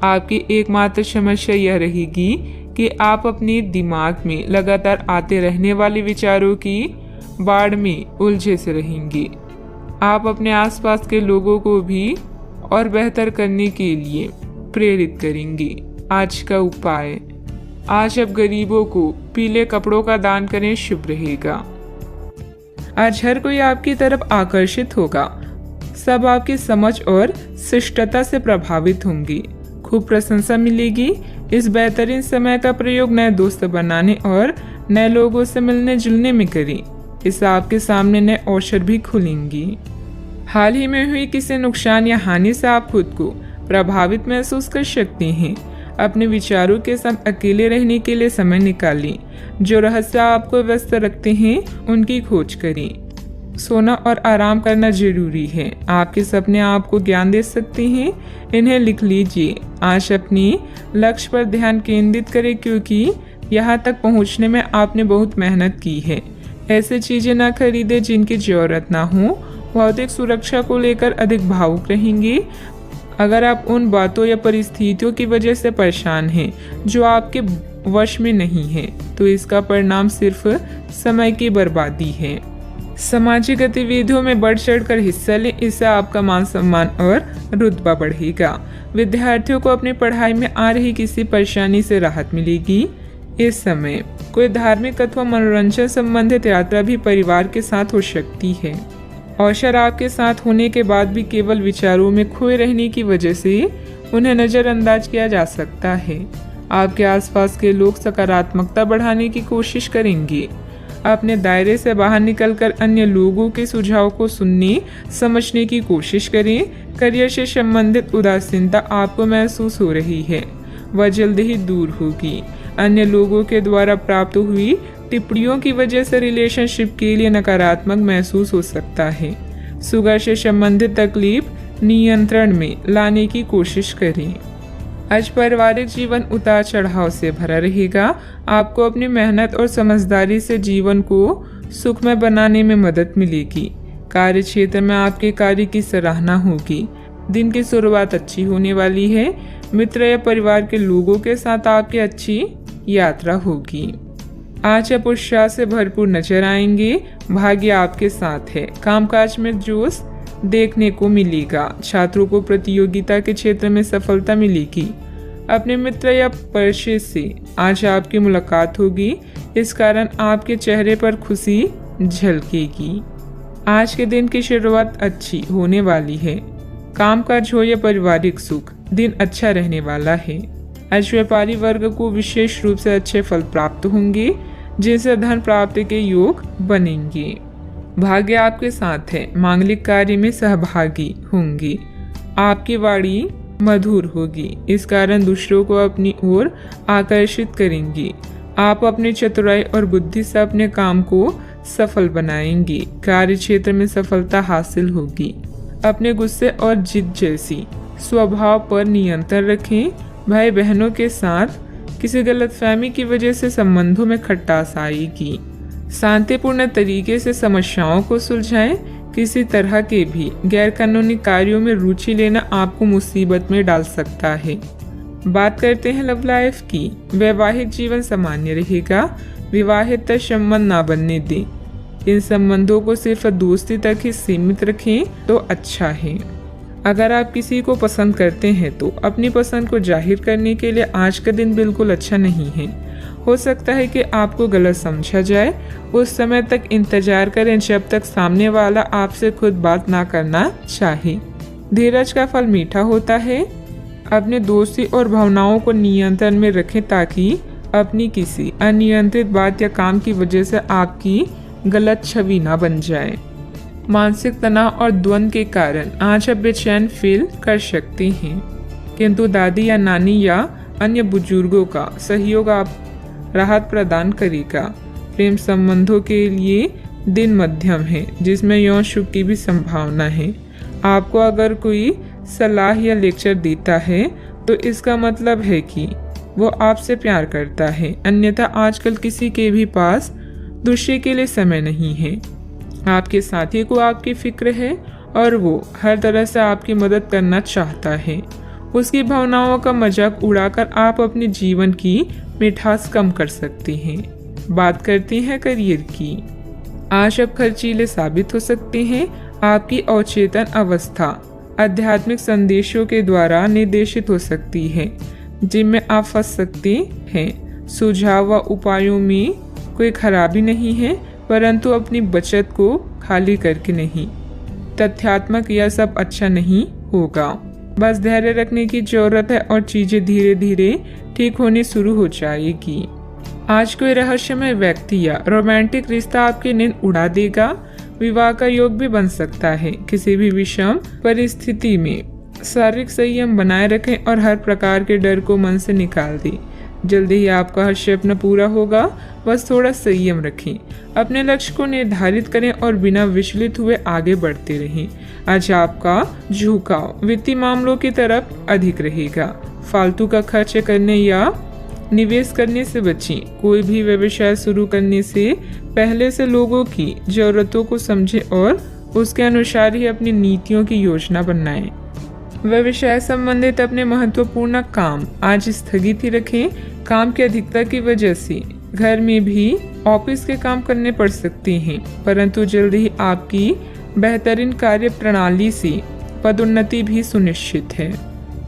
आपकी एकमात्र समस्या यह रहेगी कि आप अपने दिमाग में लगातार आते रहने वाले विचारों की बाढ़ में उलझे से रहेंगे। आप अपने आसपास के लोगों को भी और बेहतर करने के लिए प्रेरित करेंगे। आज का उपाय, आज आप गरीबों को पीले कपड़ों का दान करें, शुभ रहेगा। आज हर कोई आपकी तरफ आकर्षित होगा। सब आपकी समझ और शिष्टता से प्रभावित होंगे। खूब प्रशंसा मिलेगी। इस बेहतरीन समय का प्रयोग नए दोस्त बनाने और नए लोगों से मिलने जुलने में करें। इससे आपके सामने नए अवसर भी खुलेंगे। हाल ही में हुई किसी नुकसान या हानि से आप खुद को प्रभावित महसूस कर सकते हैं। अपने विचारों के साथ अकेले रहने के लिए समय निकालें। जो रहस्य आपको व्यस्त रखते हैं उनकी खोज करें। सोना और आराम करना जरूरी है। आपके सपने आपको ज्ञान दे सकते हैं, इन्हें लिख लीजिए। आज अपने लक्ष्य पर ध्यान केंद्रित करें क्योंकि यहाँ तक पहुँचने में आपने बहुत मेहनत की है। ऐसे चीजें ना खरीदें जिनकी जरूरत ना हो। भौतिक सुरक्षा को लेकर अधिक भावुक रहेंगे। अगर आप उन बातों या परिस्थितियों की वजह से परेशान हैं जो आपके वश में नहीं है तो इसका परिणाम सिर्फ समय की बर्बादी है। सामाजिक गतिविधियों में बढ़ चढ़कर हिस्सा लें, इससे आपका मान सम्मान और रुतबा बढ़ेगा। विद्यार्थियों को अपनी पढ़ाई में आ रही किसी परेशानी से राहत मिलेगी। इस समय कोई धार्मिक अथवा मनोरंजन संबंधित यात्रा भी परिवार के साथ हो सकती है। अवसर आपके साथ होने के बाद भी केवल विचारों में खोए रहने की वजह से उन्हें नज़रअंदाज किया जा सकता है। आपके आसपास के लोग सकारात्मकता बढ़ाने की कोशिश करेंगे। अपने दायरे से बाहर निकलकर अन्य लोगों के सुझाव को सुनने समझने की कोशिश करें। करियर से संबंधित उदासीनता आपको महसूस हो रही है, वह जल्द ही दूर होगी। अन्य लोगों के द्वारा प्राप्त हुई टिप्पणियों की वजह से रिलेशनशिप के लिए नकारात्मक महसूस हो सकता है। शुगर से संबंधित तकलीफ नियंत्रण में लाने की कोशिश करें। आज पारिवारिक जीवन उतार चढ़ाव से भरा रहेगा। आपको अपनी मेहनत और समझदारी से जीवन को सुखमय बनाने में मदद मिलेगी। कार्य क्षेत्र में आपके कार्य की सराहना होगी। दिन की शुरुआत अच्छी होने वाली है। मित्र या परिवार के लोगों के साथ आपकी अच्छी यात्रा होगी। आज आप उत्साह से भरपूर नजर आएंगे। भाग्य आपके साथ है। कामकाज में जोश देखने को मिलेगा। छात्रों को प्रतियोगिता के क्षेत्र में सफलता मिलेगी। अपने मित्र या परिचित से आज आपकी मुलाकात होगी। इस कारण आपके चेहरे पर खुशी झलकेगी। आज के दिन की शुरुआत अच्छी होने वाली है। कामकाज हो या पारिवारिक सुख, दिन अच्छा रहने वाला है। आज व्यापारी वर्ग को विशेष रूप से अच्छे फल प्राप्त होंगे, जिनसे धन प्राप्ति के योग बनेंगे। भाग्य आपके साथ है, मांगलिक कार्य में सहभागी होंगे। आपकी वाणी मधुर होगी, इस कारण दूसरों को अपनी ओर आकर्षित करेंगी। आप अपनी चतुराई और बुद्धि से अपने काम को सफल बनाएंगे। कार्य क्षेत्र में सफलता हासिल होगी। अपने गुस्से और जिद जैसी स्वभाव पर नियंत्रण रखें। भाई बहनों के साथ किसी गलतफहमी की वजह से संबंधों में खटास आएगी। शांतिपूर्ण तरीके से समस्याओं को सुलझाएं। किसी तरह के भी गैरकानूनी कार्यों में रुचि लेना आपको मुसीबत में डाल सकता है। बात करते हैं लव लाइफ की। वैवाहिक जीवन सामान्य रहेगा। विवाहित संबंध ना बनने दें। इन संबंधों को सिर्फ दोस्ती तक ही सीमित रखें तो अच्छा है। अगर आप किसी को पसंद करते हैं तो अपनी पसंद को जाहिर करने के लिए आज का दिन बिल्कुल अच्छा नहीं है। हो सकता है कि आपको गलत समझा जाए। उस समय तक इंतजार करें जब तक सामने वाला आपसे खुद बात ना करना चाहे। धीरज का फल मीठा होता है। अपने दोस्ती और भावनाओं को नियंत्रण में रखें ताकि अपनी किसी अनियंत्रित बात या काम की वजह से आपकी गलत छवि ना बन जाए। मानसिक तनाव और द्वंद्व के कारण आज आप बेचैन फील कर सकते हैं, किंतु दादी या नानी या अन्य बुजुर्गों का सहयोग आप राहत प्रदान करेगा। प्रेम संबंधों के लिए दिन मध्यम है, जिसमें यौन सुख की भी संभावना है। आपको अगर कोई सलाह या लेक्चर देता है तो इसका मतलब है कि वो आपसे प्यार करता है, अन्यथा आजकल किसी के भी पास दूसरे के लिए समय नहीं है। आपके साथी को आपकी फिक्र है और वो हर तरह से आपकी मदद करना चाहता है। उसकी भावनाओं का मजाक उड़ाकर आप अपने जीवन की मिठास कम कर सकते हैं। बात करते हैं करियर की। आज आप खर्चीले साबित हो सकते हैं। आपकी अवचेतन अवस्था आध्यात्मिक संदेशों के द्वारा निर्देशित हो सकती है, जिनमें आप फंस सकते हैं। सुझाव व उपायों में कोई खराबी नहीं है, परंतु अपनी बचत को खाली करके नहीं। तथ्यात्मक यह सब अच्छा नहीं होगा। बस धैर्य रखने की जरूरत है और चीजें धीरे धीरे ठीक होनी शुरू हो जाएगी। आज कोई रहस्यमय व्यक्ति या रोमांटिक रिश्ता आपकी नींद उड़ा देगा। विवाह का योग भी बन सकता है। किसी भी विषम परिस्थिति में शारीरिक संयम बनाए रखें और हर प्रकार के डर को मन से निकाल दें। जल्दी ही आपका हर सपना पूरा होगा, बस थोड़ा संयम रखें। अपने लक्ष्य को निर्धारित करें और बिना विचलित हुए आगे बढ़ते रहें। आज आपका झुकाव वित्तीय मामलों की तरफ अधिक रहेगा। फालतू का खर्च करने या निवेश करने से बचें। कोई भी व्यवसाय शुरू करने से पहले से लोगों की जरूरतों को समझें और उसके अनुसार ही अपनी नीतियों की योजना बनाएं। व्यवसाय संबंधित अपने महत्वपूर्ण काम आज स्थगित ही रखें। काम की अधिकता की वजह से घर में भी ऑफिस के काम करने पड़ सकते हैं, परंतु जल्द ही आपकी बेहतरीन कार्य प्रणाली से पदोन्नति भी सुनिश्चित है।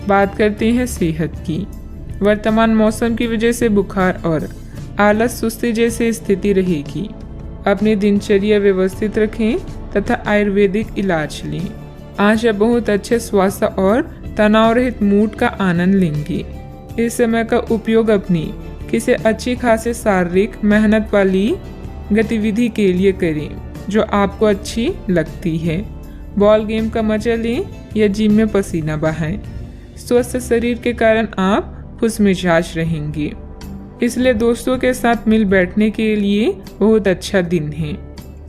बात करते हैं सेहत की। वर्तमान मौसम की वजह से बुखार और आलस सुस्ती जैसी स्थिति रहेगी। अपनी दिनचर्या व्यवस्थित रखें तथा आयुर्वेदिक इलाज लें। आज आप बहुत अच्छे स्वास्थ्य और तनाव रहित मूड का आनंद लेंगे। इस समय का उपयोग अपनी किसी अच्छी खासी शारीरिक मेहनत वाली गतिविधि के लिए करें जो आपको अच्छी लगती है। बॉल गेम का मजा लें या जिम में पसीना बहाएं। स्वस्थ शरीर के कारण आप खुशमिजाज रहेंगे, इसलिए दोस्तों के साथ मिल बैठने के लिए बहुत अच्छा दिन है।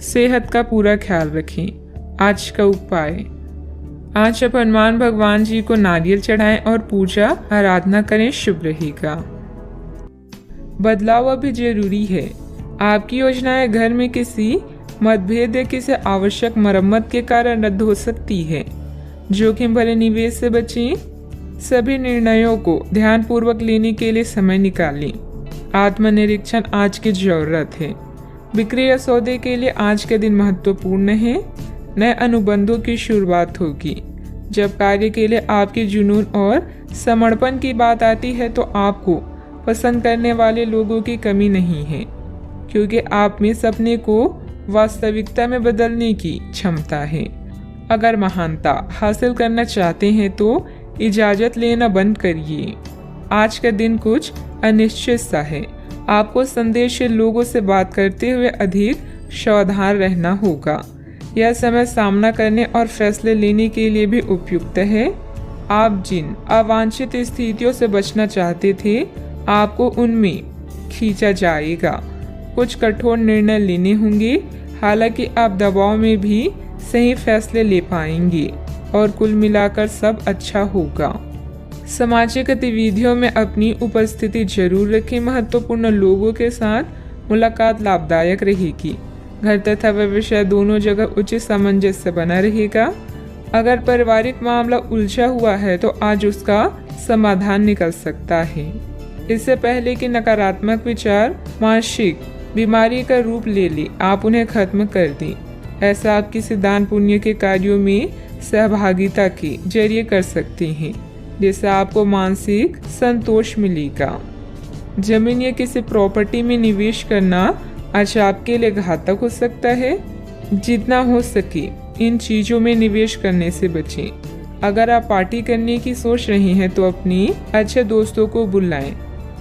सेहत का पूरा ख्याल रखें। आज का उपाय, आज आप हनुमान भगवान जी को नारियल चढ़ाएं और पूजा आराधना करें, शुभ रहेगा। बदलाव अभी जरूरी है। आपकी योजनाएं घर में किसी मतभेद या किसी आवश्यक मरम्मत के कारण रद्द हो सकती है। जोखिम भरे निवेश से बचें। सभी निर्णयों को ध्यानपूर्वक लेने के लिए समय निकालें। आत्मनिरीक्षण आज की जरूरत है। बिक्री या सौदे के लिए आज के दिन महत्वपूर्ण है। नए अनुबंधों की शुरुआत होगी। जब कार्य के लिए आपकी जुनून और समर्पण की बात आती है तो आपको पसंद करने वाले लोगों की कमी नहीं है, क्योंकि आप में सपने को वास्तविकता में बदलने की क्षमता है। अगर महानता हासिल करना चाहते हैं तो इजाज़त लेना बंद करिए। आज का दिन कुछ अनिश्चित सा है। आपको संदेशित लोगों से बात करते हुए अधिक सावधान रहना होगा। यह समय सामना करने और फैसले लेने के लिए भी उपयुक्त है। आप जिन अवांछित स्थितियों से बचना चाहते थे, आपको उनमें खींचा जाएगा। कुछ कठोर निर्णय लेने होंगे, हालांकि आप दबाव में भी सही फैसले ले पाएंगे और कुल मिलाकर सब अच्छा होगा। सामाजिक गतिविधियों में अपनी उपस्थिति जरूर रखें। महत्वपूर्ण लोगों के साथ मुलाकात लाभदायक रहेगी। घर तथा व्यवसाय दोनों जगह उचित सामंजस्य बना रहेगा। अगर पारिवारिक मामला उलझा हुआ है तो आज उसका समाधान निकल सकता है। इससे पहले कि नकारात्मक विचार मानसिक बीमारी का रूप ले ले, आप उन्हें खत्म कर दें। ऐसा आप किसी दान पुण्य के कार्यों में सहभागिता के जरिए कर सकते हैं, जिससे आपको मानसिक संतोष मिलेगा। जमीन या किसी प्रॉपर्टी में निवेश करना आज आपके लिए घातक हो सकता है। जितना हो सके इन चीजों में निवेश करने से बचें। अगर आप पार्टी करने की सोच रहे हैं तो अपनी अच्छे दोस्तों को बुलाएं।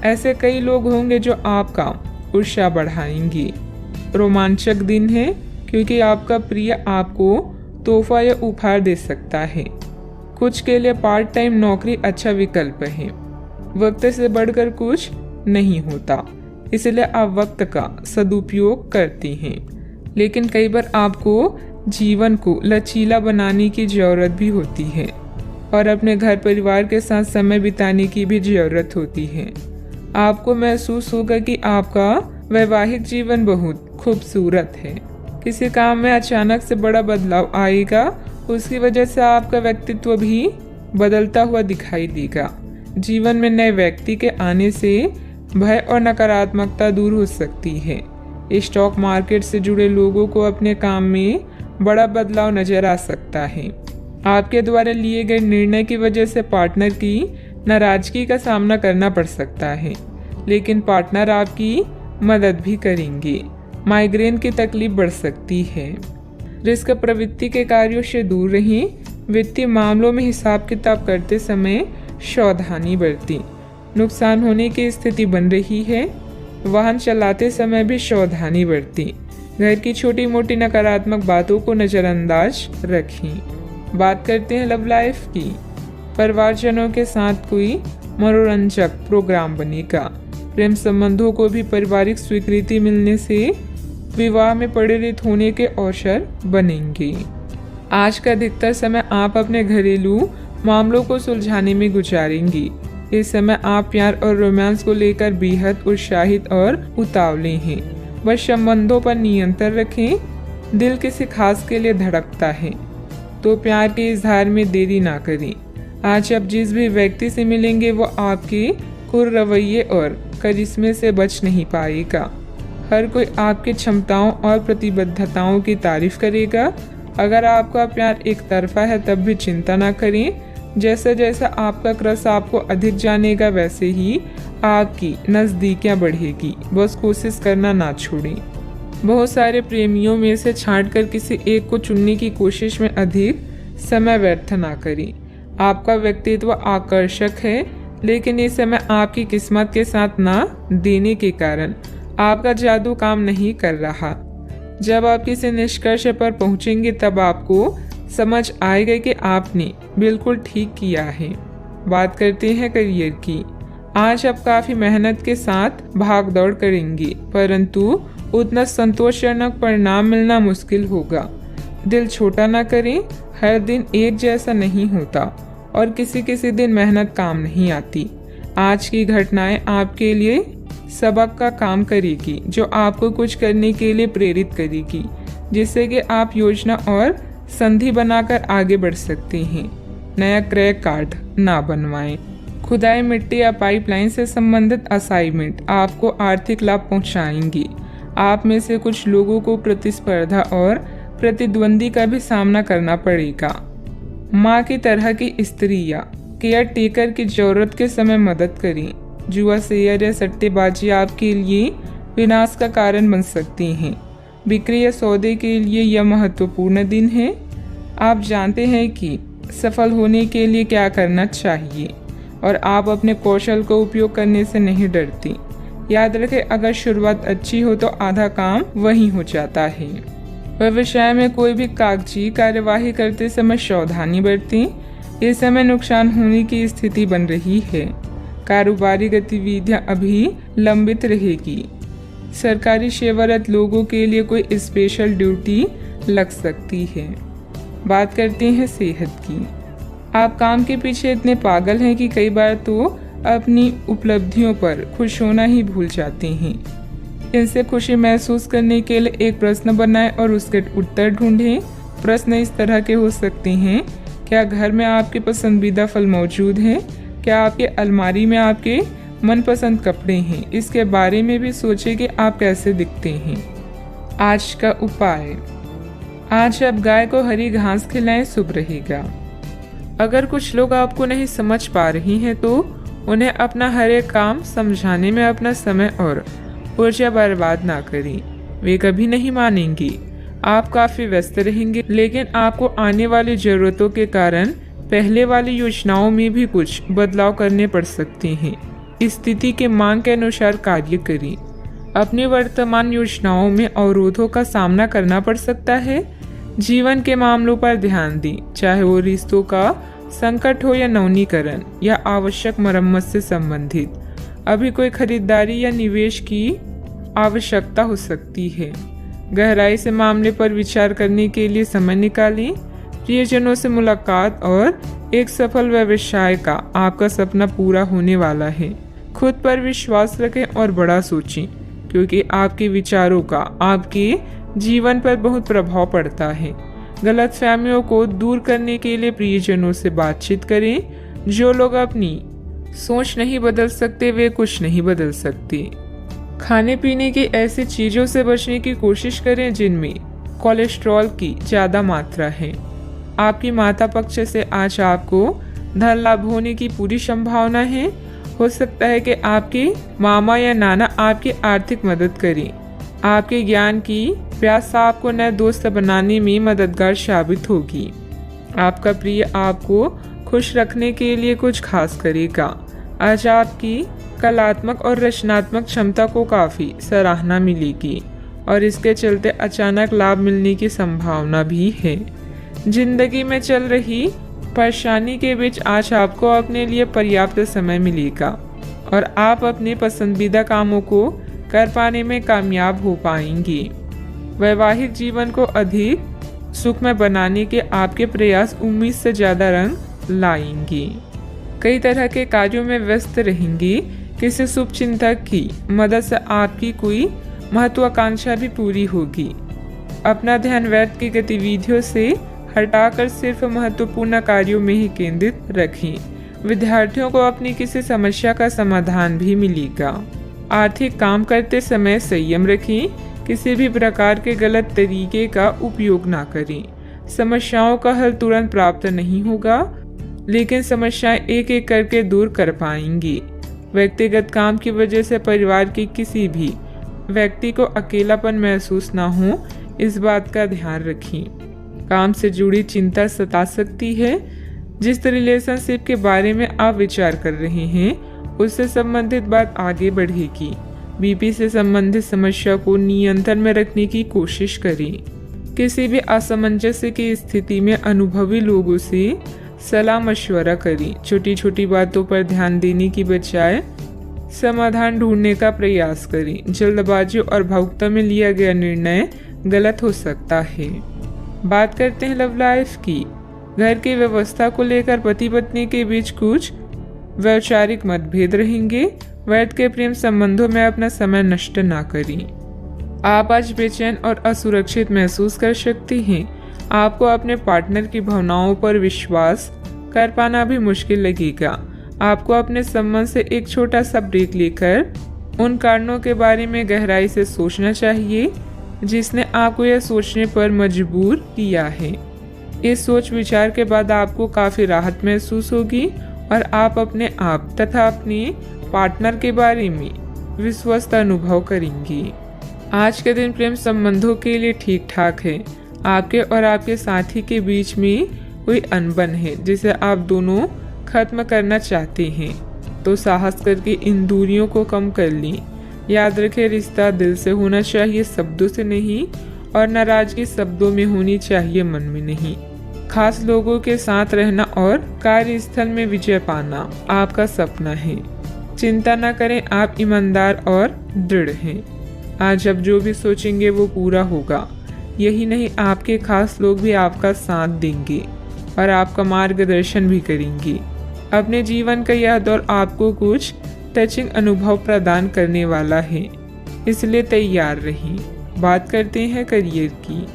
ऐसे कई लोग होंगे जो आपका उत्साह बढ़ाएंगे। रोमांचक दिन है क्योंकि आपका प्रिय आपको तोहफा या उपहार दे सकता है। कुछ के लिए पार्ट टाइम नौकरी अच्छा विकल्प है। वक्त से बढ़कर कुछ नहीं होता, इसलिए आप वक्त का सदुपयोग करते हैं। लेकिन कई बार आपको जीवन को लचीला बनाने की जरूरत भी होती है और अपने घर परिवार के साथ समय बिताने की भी जरूरत होती है। आपको महसूस होगा कि आपका वैवाहिक जीवन बहुत खूबसूरत है। किसी काम में अचानक से बड़ा बदलाव आएगा, उसकी वजह से आपका व्यक्तित्व भी बदलता हुआ दिखाई देगा। जीवन में नए व्यक्ति के आने से भय और नकारात्मकता दूर हो सकती है। स्टॉक मार्केट से जुड़े लोगों को अपने काम में बड़ा बदलाव नजर आ सकता है। आपके द्वारा लिए गए निर्णय की वजह से पार्टनर की नाराजगी का सामना करना पड़ सकता है, लेकिन पार्टनर आपकी मदद भी करेंगे। माइग्रेन की तकलीफ बढ़ सकती है। रिस्क प्रवृत्ति के कार्यों से दूर रहें। वित्तीय मामलों में हिसाब किताब करते समय सावधानी बरतें। नुकसान होने की स्थिति बन रही है। वाहन चलाते समय भी सावधानी बरतें। घर की छोटी मोटी नकारात्मक बातों को नज़रअंदाज रखें। बात करते हैं लव लाइफ की। परिवारजनों के साथ कोई मनोरंजक प्रोग्राम बनेगा। प्रेम संबंधों को भी पारिवारिक स्वीकृति मिलने से विवाह में परिणत होने के अवसर बनेंगे। आज का अधिकतर समय आप अपने घरेलू मामलों को सुलझाने में गुजारेंगे। इस समय आप प्यार और रोमांस को लेकर बेहद उत्साहित और उतावले हैं। बस संबंधों पर नियंत्रण रखें। दिल किसी खास के लिए धड़कता है तो प्यार के इजहार में देरी ना करें। आज आप जिस भी व्यक्ति से मिलेंगे वो आपके खुर रवैये और करिश्मे से बच नहीं पाएगा। हर कोई आपकी क्षमताओं और प्रतिबद्धताओं की तारीफ करेगा। अगर आपका प्यार एक तरफा है तब भी चिंता ना करें। जैसे जैसा आपका क्रश आपको अधिक जानेगा वैसे ही आपकी नज़दीकियाँ बढ़ेगी। बस कोशिश करना ना छोड़ें। बहुत सारे प्रेमियों में से छांटकर किसी एक को चुनने की कोशिश में अधिक समय व्यर्थ ना करें। आपका व्यक्तित्व आकर्षक है, लेकिन इस समय आपकी किस्मत के साथ ना देने के कारण आपका जादू काम नहीं कर रहा। जब आप किसी निष्कर्ष पर पहुंचेंगे तब आपको समझ आएगा कि आपने बिल्कुल ठीक किया है। बात करते हैं करियर की। आज आप काफ़ी मेहनत के साथ भाग दौड़ करेंगे, परंतु उतना संतोषजनक परिणाम मिलना मुश्किल होगा। दिल छोटा ना करें। हर दिन एक जैसा नहीं होता और किसी दिन मेहनत काम नहीं आती। आज की घटनाएं आपके लिए सबक का काम करेगी, जो आपको कुछ करने के लिए प्रेरित करेगी, जिससे कि आप योजना और संधि बनाकर आगे बढ़ सकते हैं। नया क्रय कार्ड ना बनवाएं। खुदाई मिट्टी या पाइपलाइन से संबंधित असाइनमेंट आपको आर्थिक लाभ पहुंचाएंगी। आप में से कुछ लोगों को प्रतिस्पर्धा और प्रतिद्वंदी का भी सामना करना पड़ेगा। माँ की तरह की स्त्री या केयर टेकर की जरूरत के समय मदद करें। जुआ शेयर या सट्टेबाजी आपके लिए विनाश का कारण बन सकती हैं। बिक्री या सौदे के लिए यह महत्वपूर्ण दिन है। आप जानते हैं कि सफल होने के लिए क्या करना चाहिए और आप अपने कौशल को उपयोग करने से नहीं डरती। याद रखें, अगर शुरुआत अच्छी हो तो आधा काम वहीं हो जाता है। व्यवसाय में कोई भी कागजी कार्यवाही करते समय सावधानी बरतें। इस समय नुकसान होने की स्थिति बन रही है। कारोबारी गतिविधियां अभी लंबित रहेगी। सरकारी सेवारत लोगों के लिए कोई स्पेशल ड्यूटी लग सकती है। बात करते हैं सेहत की। आप काम के पीछे इतने पागल हैं कि कई बार तो अपनी उपलब्धियों पर खुश होना ही भूल जाते हैं। इनसे खुशी महसूस करने के लिए एक प्रश्न बनाएं और उसके उत्तर ढूंढें। प्रश्न इस तरह के हो सकते हैं: क्या घर में आपके पसंदीदा फल मौजूद हैं? क्या आपकी अलमारी में आपके मनपसंद कपड़े हैं? इसके बारे में भी सोचें कि आप कैसे दिखते हैं। आज का उपाय: आज आप गाय को हरी घास खिलाएं, शुभ रहेगा। अगर कुछ लोग आपको नहीं समझ पा रही हैं तो उन्हें अपना हर एक काम समझाने में अपना समय और ऊर्जा बर्बाद ना करें। वे कभी नहीं मानेंगी। आप काफ़ी व्यस्त रहेंगे, लेकिन आपको आने वाली ज़रूरतों के कारण पहले वाली योजनाओं में भी कुछ बदलाव करने पड़ सकते हैं। स्थिति के मांग के अनुसार कार्य करें। अपनी वर्तमान योजनाओं में अवरोधों का सामना करना पड़ सकता है। जीवन के मामलों पर ध्यान दें, चाहे वो रिश्तों का संकट हो या नवीनीकरण या आवश्यक मरम्मत से संबंधित। अभी कोई खरीदारी या निवेश की आवश्यकता हो सकती है। गहराई से मामले पर विचार करने के लिए समय निकालें। प्रियजनों से मुलाकात और एक सफल व्यवसाय का आपका सपना पूरा होने वाला है। खुद पर विश्वास रखें और बड़ा सोचें, क्योंकि आपके विचारों का आपके जीवन पर बहुत प्रभाव पड़ता है। गलतफहमियों को दूर करने के लिए प्रियजनों से बातचीत करें। जो लोग अपनी सोच नहीं बदल सकते वे कुछ नहीं बदल सकते। खाने पीने की ऐसी चीज़ों से बचने की कोशिश करें जिनमें कोलेस्ट्रॉल की ज़्यादा मात्रा है। आपकी माता पक्ष से आज आपको धन लाभ होने की पूरी संभावना है। हो सकता है कि आपके मामा या नाना आपकी आर्थिक मदद करें। आपके ज्ञान की प्यास आपको नए दोस्त बनाने में मददगार साबित होगी। आपका प्रिय आपको खुश रखने के लिए कुछ खास करेगा। आज आपकी कलात्मक और रचनात्मक क्षमता को काफ़ी सराहना मिलेगी और इसके चलते अचानक लाभ मिलने की संभावना भी है। जिंदगी में चल रही परेशानी के बीच आज आपको अपने लिए पर्याप्त समय मिलेगा और आप अपने पसंदीदा कामों को कर पाने में कामयाब हो पाएंगी। वैवाहिक जीवन को अधिक सुखमय बनाने के आपके प्रयास उम्मीद से ज़्यादा रंग लाएंगे। कई तरह के कार्यों में व्यस्त रहेंगी। किसी शुभ चिंतक की मदद से आपकी कोई महत्वाकांक्षा भी पूरी होगी। अपना ध्यान व्यर्थ की गतिविधियों से हटाकर सिर्फ महत्वपूर्ण कार्यों में ही केंद्रित रखें। विद्यार्थियों को अपनी किसी समस्या का समाधान भी मिलेगा। आर्थिक काम करते समय संयम रखें। किसी भी प्रकार के गलत तरीके का उपयोग ना करें। समस्याओं का हल तुरंत प्राप्त नहीं होगा, लेकिन समस्याएं एक एक करके दूर कर पाएंगी। व्यक्तिगत काम की वजह से परिवार के किसी भी व्यक्ति को अकेलापन महसूस ना हो, इस बात का ध्यान रखें। काम से जुड़ी चिंता सता सकती है। जिस रिलेशनशिप के बारे में आप विचार कर रहे हैं उससे संबंधित बात आगे बढ़ेगी। बीपी से संबंधित समस्या को नियंत्रण में रखने की कोशिश करें। किसी भी असमंजस्य की स्थिति में अनुभवी लोगों से सलाह मशवरा करें। छोटी छोटी बातों पर ध्यान देने की बजाय समाधान ढूंढने का प्रयास करें। जल्दबाजी और भावुकता में लिया गया निर्णय गलत हो सकता है। बात करते हैं लव लाइफ की। घर की व्यवस्था को लेकर पति पत्नी के बीच कुछ वैचारिक मतभेद रहेंगे। व्यर्थ के प्रेम संबंधों में अपना समय नष्ट ना करें। आप आज बेचैन और असुरक्षित महसूस कर सकती हैं। आपको अपने पार्टनर की भावनाओं पर विश्वास कर पाना भी मुश्किल लगेगा। आपको अपने संबंध से एक छोटा सा ब्रेक लेकर उन कारणों के बारे में गहराई से सोचना चाहिए जिसने आपको यह सोचने पर मजबूर किया है। इस सोच विचार के बाद आपको काफ़ी राहत महसूस होगी और आप अपने आप तथा अपने पार्टनर के बारे में विश्वस्त अनुभव करेंगी। आज के दिन प्रेम संबंधों के लिए ठीक ठाक है। आपके और आपके साथी के बीच में कोई अनबन है जिसे आप दोनों खत्म करना चाहते हैं, तो साहस करके इन दूरियों को कम कर लें। याद रखें, रिश्ता दिल से होना चाहिए, शब्दों से नहीं, और नाराजगी शब्दों में होनी चाहिए, मन में नहीं। खास लोगों के साथ रहना और कार्यस्थल में विजय पाना आपका सपना है। चिंता न करें, आप ईमानदार और दृढ़ हैं। आज आप जो भी सोचेंगे वो पूरा होगा। यही नहीं, आपके खास लोग भी आपका साथ देंगे और आपका मार्गदर्शन भी करेंगे। अपने जीवन का यह दौर आपको कुछ टचिंग अनुभव प्रदान करने वाला है, इसलिए तैयार रहिए। बात करते हैं करियर की।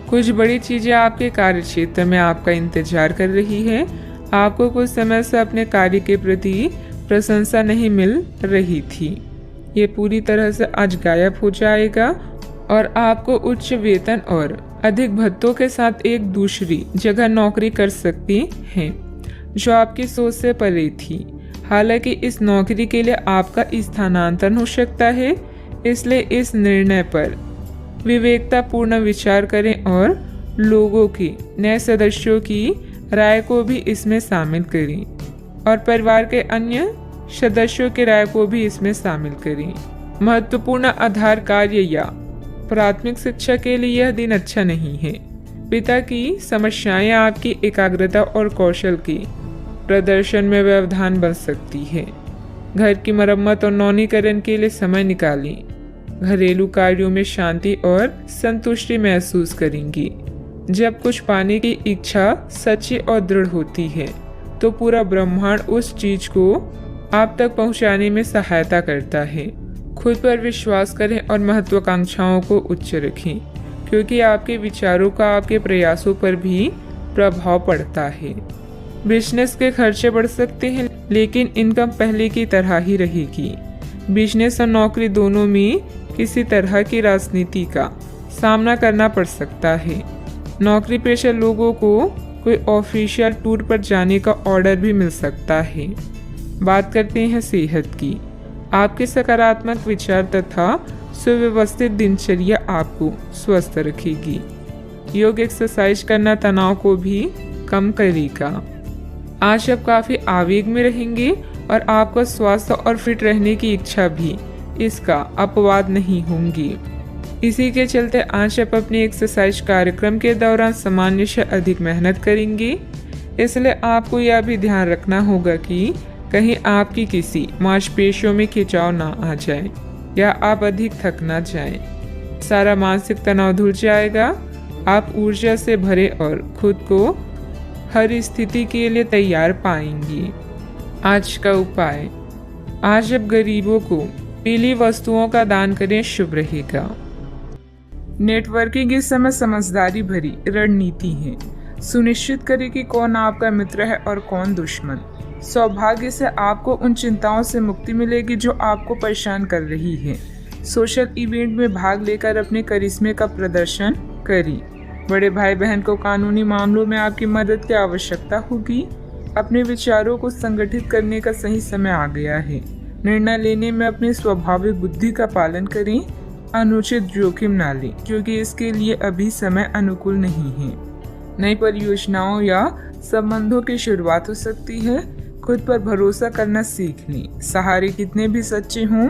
कुछ बड़ी चीजें आपके कार्य क्षेत्र में आपका इंतजार कर रही है। आपको कुछ समय से अपने कार्य के प्रति प्रशंसा नहीं मिल रही थी, ये पूरी तरह से आज गायब हो जाएगा और आपको उच्च वेतन और अधिक भत्तों के साथ एक दूसरी जगह नौकरी कर सकती हैं, जो आपकी सोच से परे थी। हालांकि इस नौकरी के लिए आपका स्थानांतरण हो सकता है, इसलिए इस निर्णय पर विवेकतापूर्ण विचार करें और लोगों की, नए सदस्यों की राय को भी इसमें शामिल करें और परिवार के अन्य सदस्यों की राय को भी इसमें शामिल करें। महत्वपूर्ण आधार कार्य या प्राथमिक शिक्षा के लिए यह दिन अच्छा नहीं है। पिता की समस्याएं आपकी एकाग्रता और कौशल के प्रदर्शन में व्यवधान बन सकती है। घर की मरम्मत और नवीनीकरण के लिए समय निकालें। घरेलू कार्यों में शांति और संतुष्टि महसूस करेंगी। जब कुछ पाने की इच्छा सच्ची और दृढ़ होती है, तो पूरा ब्रह्मांड उस चीज को आप तक पहुंचाने में सहायता करता है। खुद पर विश्वास करें और महत्वाकांक्षाओं को उच्च रखें, क्योंकि आपके विचारों का आपके प्रयासों पर भी प्रभाव पड़ता है। बिजनेस के खर्चे बढ़ सकते हैं, लेकिन इनकम पहले की तरह ही रहेगी। बिजनेस और नौकरी दोनों में किसी तरह की राजनीति का सामना करना पड़ सकता है। नौकरी पेशा लोगों को कोई ऑफिशियल टूर पर जाने का ऑर्डर भी मिल सकता है। बात करते हैं सेहत की। आपके सकारात्मक विचार तथा सुव्यवस्थित दिनचर्या आपको स्वस्थ रखेगी। योग एक्सरसाइज करना तनाव को भी कम करेगा। आज आप काफी आवेग में रहेंगे और आपको स्वास्थ्य और फिट रहने की इच्छा भी इसका अपवाद नहीं होंगी। इसी के चलते आज आप अपने एक्सरसाइज कार्यक्रम के दौरान सामान्य से अधिक मेहनत करेंगे। इसलिए आपको यह भी ध्यान रखना होगा कि कहीं आपकी किसी मांसपेशियों में खिंचाव ना आ जाए या आप अधिक थक ना जाएं। सारा मानसिक तनाव धुल जाएगा। आप ऊर्जा से भरे और खुद को हर स्थिति के लिए तैयार पाएंगी। आज का उपाय, आज आप गरीबों को पीली वस्तुओं का दान करें, शुभ रहेगा। नेटवर्किंग इस समय समझदारी भरी रणनीति है। सुनिश्चित करें कि कौन आपका मित्र है और कौन दुश्मन। सौभाग्य से आपको उन चिंताओं से मुक्ति मिलेगी जो आपको परेशान कर रही है। सोशल इवेंट में भाग लेकर अपने करिश्मे का प्रदर्शन करें। बड़े भाई बहन को कानूनी मामलों में आपकी मदद की आवश्यकता होगी। अपने विचारों को संगठित करने का सही समय आ गया है। निर्णय लेने में अपनी स्वाभाविक बुद्धि का पालन करें। अनुचित जोखिम न लें, क्योंकि इसके लिए अभी समय अनुकूल नहीं है। नई परियोजनाओं या संबंधों की शुरुआत हो सकती है। खुद पर भरोसा करना सीख लें। सहारे कितने भी सच्चे हों,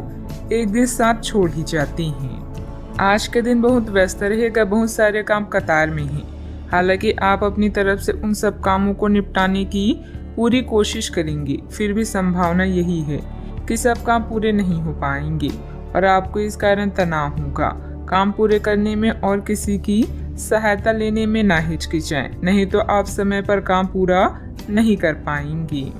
एक दिन साथ छोड़ ही जाते हैं। आज के दिन बहुत व्यस्त रहेगा, बहुत सारे काम कतार में हैं। हालांकि आप अपनी तरफ से उन सब कामों को निपटाने की पूरी कोशिश करेंगे, फिर भी संभावना यही है कि सब काम पूरे नहीं हो पाएंगे और आपको इस कारण तनाव होगा। काम पूरे करने में और किसी की सहायता लेने में ना हिचकिचाएं, नहीं तो आप समय पर काम पूरा नहीं कर पाएंगे।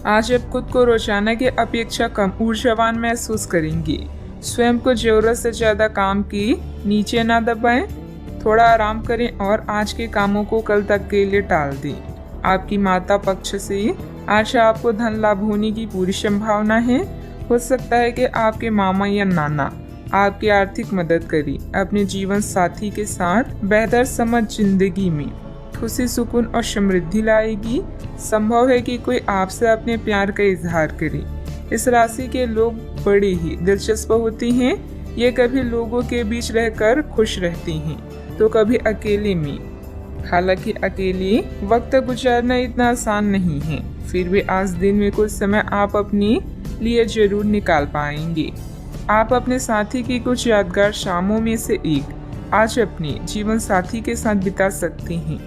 आज आप खुद को रोजाना की अपेक्षा कम ऊर्जावान महसूस करेंगे। स्वयं को जरूरत से ज्यादा काम की नीचे ना दबाएं। थोड़ा आराम करें और आज के कामों को कल तक के लिए टाल दें। आपकी माता पक्ष से आज आपको धन लाभ होने की पूरी संभावना है। हो सकता है कि आपके मामा या नाना आपकी आर्थिक मदद करें। अपने जीवन साथी के साथ बेहतर समझ जिंदगी में खुशी, सुकून और समृद्धि लाएगी। संभव है कि कोई आपसे अपने प्यार का इजहार करे। इस राशि के लोग बड़े ही दिलचस्प होते हैं। ये कभी लोगों के बीच रहकर खुश रहती हैं तो कभी अकेले में। हालांकि अकेले वक्त गुजारना इतना आसान नहीं है, फिर भी आज दिन में कुछ समय आप अपने लिए जरूर निकाल पाएंगे। आप अपने साथी की कुछ यादगार शामों में से एक आज अपने जीवन साथी के साथ बिता सकते हैं।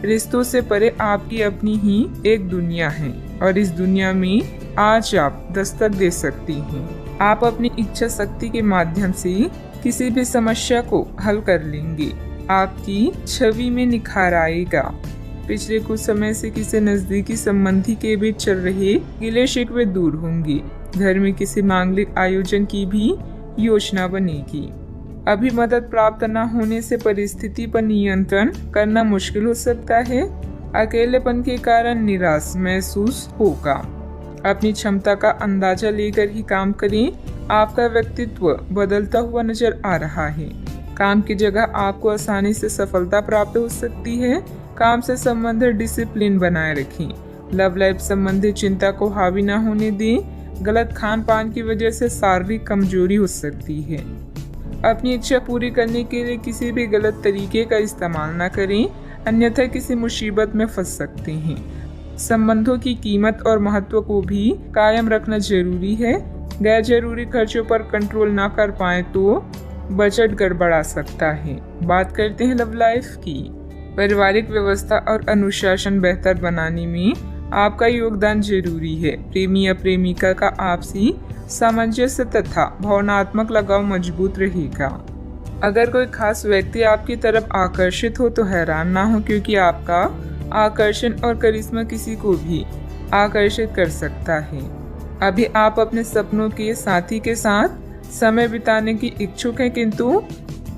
रिश्तों से परे आपकी अपनी ही एक दुनिया है और इस दुनिया में आज आप दस्तक दे सकती हैं। आप अपनी इच्छा शक्ति के माध्यम से किसी भी समस्या को हल कर लेंगे। आपकी छवि में निखार आएगा। पिछले कुछ समय से किसी नजदीकी संबंधी के बीच चल रहे गिले शिकवे दूर होंगे। घर में किसी मांगलिक आयोजन की भी योजना बनेगी। अभी मदद प्राप्त न होने से परिस्थिति पर नियंत्रण करना मुश्किल हो सकता है। अकेलेपन के कारण निराश महसूस होगा। अपनी क्षमता का अंदाजा लेकर ही काम करें। आपका व्यक्तित्व बदलता हुआ नजर आ रहा है। काम की जगह आपको आसानी से सफलता प्राप्त हो सकती है। काम से संबंधित डिसिप्लिन बनाए रखें। लव लाइफ संबंधी चिंता को हावी न होने दें। गलत खान पान की वजह से शारीरिक कमजोरी हो सकती है। अपनी इच्छा पूरी करने के लिए किसी भी गलत तरीके का इस्तेमाल न करें, अन्यथा किसी मुसीबत में फंस सकते हैं। संबंधों की कीमत और महत्व को भी कायम रखना जरूरी है। गैर जरूरी खर्चों पर कंट्रोल ना कर पाए तो बजट गड़बड़ा सकता है। बात करते हैं लव लाइफ की। पारिवारिक व्यवस्था और अनुशासन बेहतर बनाने में आपका योगदान जरूरी है। प्रेमी या प्रेमिका का आपसी सामंजस्य तथा भावनात्मक लगाव मजबूत रहेगा। अगर कोई खास व्यक्ति आपकी तरफ आकर्षित हो तो हैरान ना हो, क्योंकि आपका आकर्षण और करिश्मा किसी को भी आकर्षित कर सकता है। अभी आप अपने सपनों के साथी के साथ समय बिताने की इच्छुक हैं, किंतु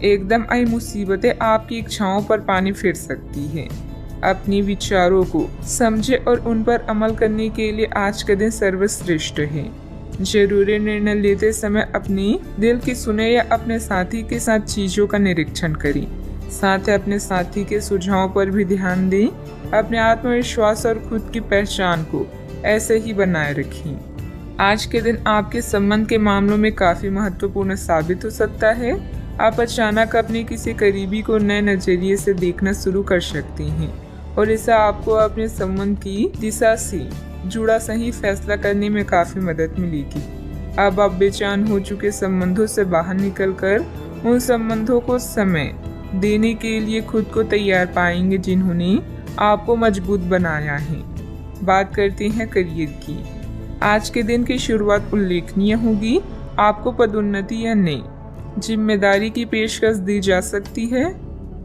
एकदम आई मुसीबतें आपकी इच्छाओं पर पानी फेर सकती है। अपने विचारों को समझे और उन पर अमल करने के लिए आज का दिन सर्वश्रेष्ठ है। जरूरी निर्णय लेते समय अपने दिल की सुने या अपने साथी के साथ चीजों का निरीक्षण करें। साथ ही अपने साथी के सुझावों पर भी ध्यान दें। अपने आत्मविश्वास और खुद की पहचान को ऐसे ही बनाए रखें। आज के दिन आपके संबंध के मामलों में काफी महत्वपूर्ण साबित हो सकता है। आप अचानक अपने किसी करीबी को नए नजरिए से देखना शुरू कर सकते हैं और इससे आपको अपने संबंध की दिशा से जुड़ा सही फैसला करने में काफी मदद मिलेगी। अब आप बेचैन हो चुके संबंधों से बाहर निकलकर उन संबंधों को समय देने के लिए खुद को तैयार पाएंगे जिन्होंने आपको मजबूत बनाया है। बात करते हैं करियर की। आज के दिन की शुरुआत उल्लेखनीय होगी। आपको पदोन्नति या नई जिम्मेदारी की पेशकश दी जा सकती है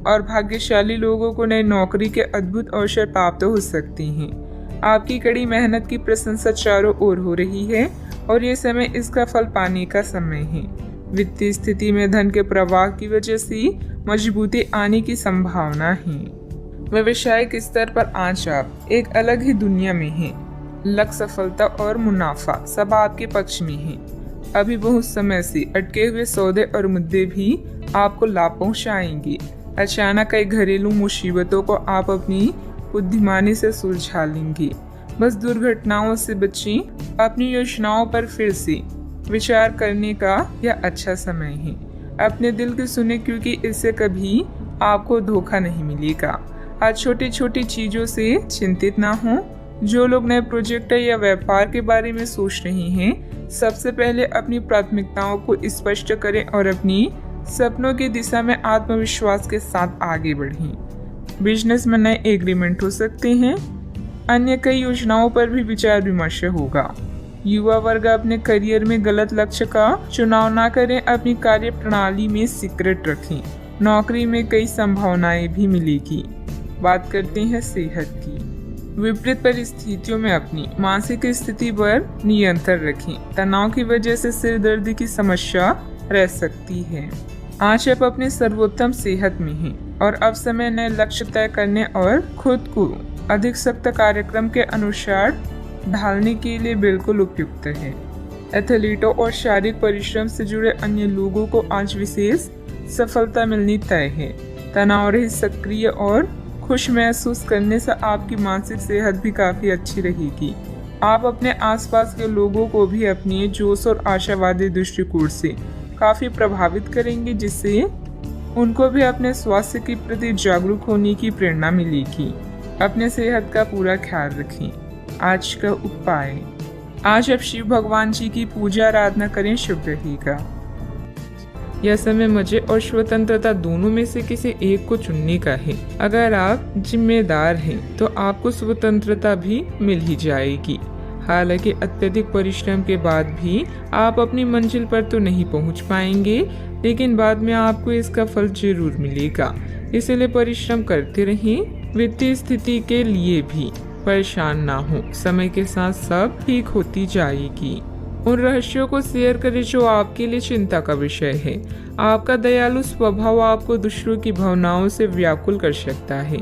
और भाग्यशाली लोगों को नई नौकरी के अद्भुत अवसर प्राप्त हो सकते हैं। आपकी कड़ी मेहनत की प्रशंसा चारों ओर हो रही है और ये समय इसका फल पाने का समय है। वित्तीय स्थिति में धन के प्रवाह की वजह से मजबूती आने की संभावना है। व्यवसायिक स्तर पर आज आप एक अलग ही दुनिया में हैं। लक्ष्य, सफलता और मुनाफा सब आपके पक्ष में है। अभी बहुत समय से अटके हुए सौदे और मुद्दे भी आपको लाभ पहुंचाएंगे। अचानक कई घरेलू मुसीबतों को आप अपनी बुद्धिमानी से सुलझा लेंगे। बस दुर्घटनाओं से बचें। अपनी योजनाओं पर फिर से विचार करने का यह अच्छा समय है। अपने दिल की सुने, क्योंकि इससे कभी आपको धोखा नहीं मिलेगा। आज छोटी छोटी चीजों से चिंतित ना हो। जो लोग नए प्रोजेक्ट या व्यापार के बारे में सोच रहे हैं, सबसे पहले अपनी प्राथमिकताओं को स्पष्ट करें और अपनी सपनों की दिशा में आत्मविश्वास के साथ आगे बढ़ें। बिजनेस में नए एग्रीमेंट हो सकते हैं। अन्य कई योजनाओं पर भी विचार विमर्श होगा। युवा वर्ग अपने करियर में गलत लक्ष्य का चुनाव ना करें। अपनी कार्य प्रणाली में सीक्रेट रखें। नौकरी में कई संभावनाएं भी मिलेगी। बात करते हैं सेहत की। विपरीत परिस्थितियों में अपनी मानसिक स्थिति पर नियंत्रण रखें। तनाव की वजह से सिर दर्द की समस्या रह सकती है। आज आप अपने सर्वोत्तम सेहत में हैं और अब समय नए लक्ष्य तय करने और खुद को अधिक सख्त कार्यक्रम के अनुसार ढालने के लिए बिल्कुल उपयुक्त है। एथलीटों और शारीरिक परिश्रम से जुड़े अन्य लोगों को आज विशेष सफलता मिलनी तय है। तनाव रहित, सक्रिय और खुश महसूस करने से आपकी मानसिक सेहत भी काफी अच्छी रहेगी। आप अपने आसपास के लोगों को भी अपनी जोश और आशावादी दृष्टिकोण से काफ़ी प्रभावित करेंगे, जिससे उनको भी अपने स्वास्थ्य के प्रति जागरूक होने की प्रेरणा मिलेगी। अपने सेहत का पूरा ख्याल रखें। आज का उपाय, आज आप शिव भगवान जी की पूजा आराधना करें, शुभ रहेगा। यह समय मजे और स्वतंत्रता दोनों में से किसी एक को चुनने का है। अगर आप जिम्मेदार हैं तो आपको स्वतंत्रता भी मिल ही जाएगी। हालांकि अत्यधिक परिश्रम के बाद भी आप अपनी मंजिल पर तो नहीं पहुंच पाएंगे, लेकिन बाद में आपको इसका फल जरूर मिलेगा। इसलिए परिश्रम करते रहें। वित्तीय स्थिति के लिए भी परेशान ना हो, समय के साथ सब ठीक होती जाएगी। उन रहस्यों को शेयर करें जो आपके लिए चिंता का विषय है। आपका दयालु स्वभाव आपको दूसरों की भावनाओं से व्याकुल कर सकता है।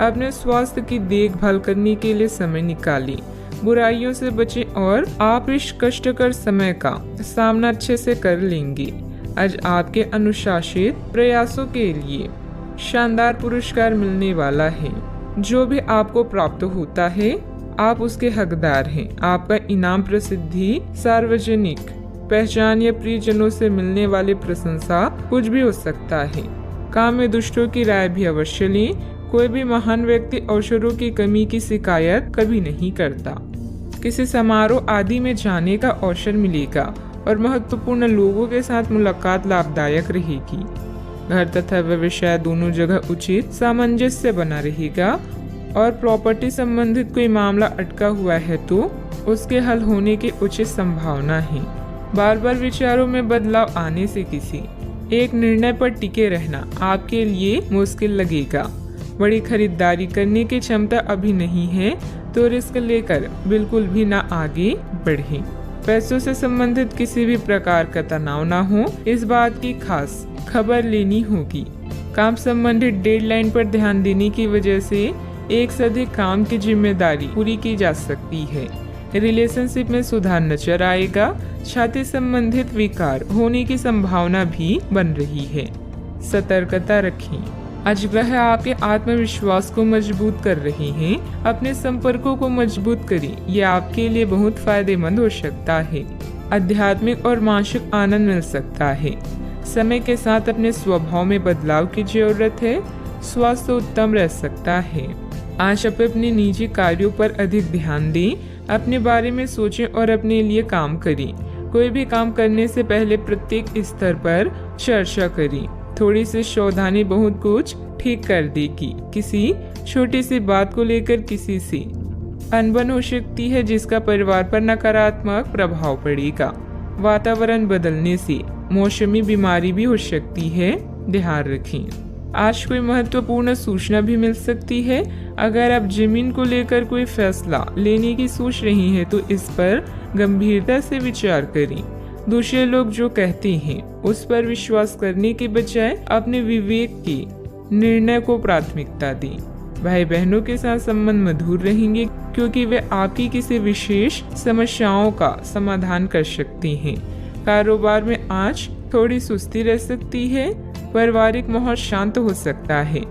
अपने स्वास्थ्य की देखभाल करने के लिए समय निकालें। बुराइयों से बचें और आप इस कष्टकर समय का सामना अच्छे से कर लेंगे। आज आपके अनुशासित प्रयासों के लिए शानदार पुरस्कार मिलने वाला है। जो भी आपको प्राप्त होता है आप उसके हकदार हैं। आपका इनाम प्रसिद्धि, सार्वजनिक पहचान या प्रियजनों से मिलने वाली प्रशंसा कुछ भी हो सकता है। काम में दुष्टों की राय भी अवश्य लें। कोई भी महान व्यक्ति अवसरों की कमी की शिकायत कभी नहीं करता। किसी समारोह आदि में जाने का अवसर मिलेगा और महत्वपूर्ण लोगों के साथ मुलाकात लाभदायक रहेगी। घर तथा व्यवसाय दोनों जगह उचित सामंजस्य बना रहेगा और प्रॉपर्टी संबंधित कोई मामला अटका हुआ है तो उसके हल होने की उचित संभावना है। बार बार विचारों में बदलाव आने से किसी एक निर्णय पर टिके रहना आपके लिए मुश्किल लगेगा। बड़ी खरीदारी करने की क्षमता अभी नहीं है तो रिस्क लेकर बिल्कुल भी ना आगे बढ़े। पैसों से संबंधित किसी भी प्रकार का तनाव ना हो, इस बात की खास खबर लेनी होगी। काम संबंधित डेडलाइन पर ध्यान देने की वजह से एक से अधिक काम की जिम्मेदारी पूरी की जा सकती है। रिलेशनशिप में सुधार नजर आएगा। छाती संबंधित विकार होने की संभावना भी बन रही है। सतर्कता रखें। आज ग्रह आपके आत्मविश्वास को मजबूत कर रहे हैं। अपने संपर्कों को मजबूत करें, यह आपके लिए बहुत फायदेमंद हो सकता है। आध्यात्मिक और मानसिक आनंद मिल सकता है। समय के साथ अपने स्वभाव में बदलाव की जरूरत है। स्वास्थ्य उत्तम रह सकता है। आज आप अपने निजी कार्यों पर अधिक ध्यान दें। अपने बारे में सोचें और अपने लिए काम करें। कोई भी काम करने से पहले प्रत्येक स्तर पर चर्चा करें। थोड़ी सी सावधानी बहुत कुछ ठीक कर देगी। किसी छोटी सी बात को लेकर किसी से अनबन हो सकती है, जिसका परिवार पर नकारात्मक प्रभाव पड़ेगा। वातावरण बदलने से मौसमी बीमारी भी हो सकती है, ध्यान रखें। आज कोई महत्वपूर्ण सूचना भी मिल सकती है। अगर आप जमीन को लेकर कोई फैसला लेने की सोच रही हैं तो इस पर गंभीरता से विचार करें। दूसरे लोग जो कहते हैं उस पर विश्वास करने के बजाय अपने विवेक के निर्णय को प्राथमिकता दें। भाई बहनों के साथ संबंध मधुर रहेंगे क्योंकि वे आपकी किसी विशेष समस्याओं का समाधान कर सकते हैं। कारोबार में आज थोड़ी सुस्ती रह सकती है। पारिवारिक माहौल शांत हो सकता है।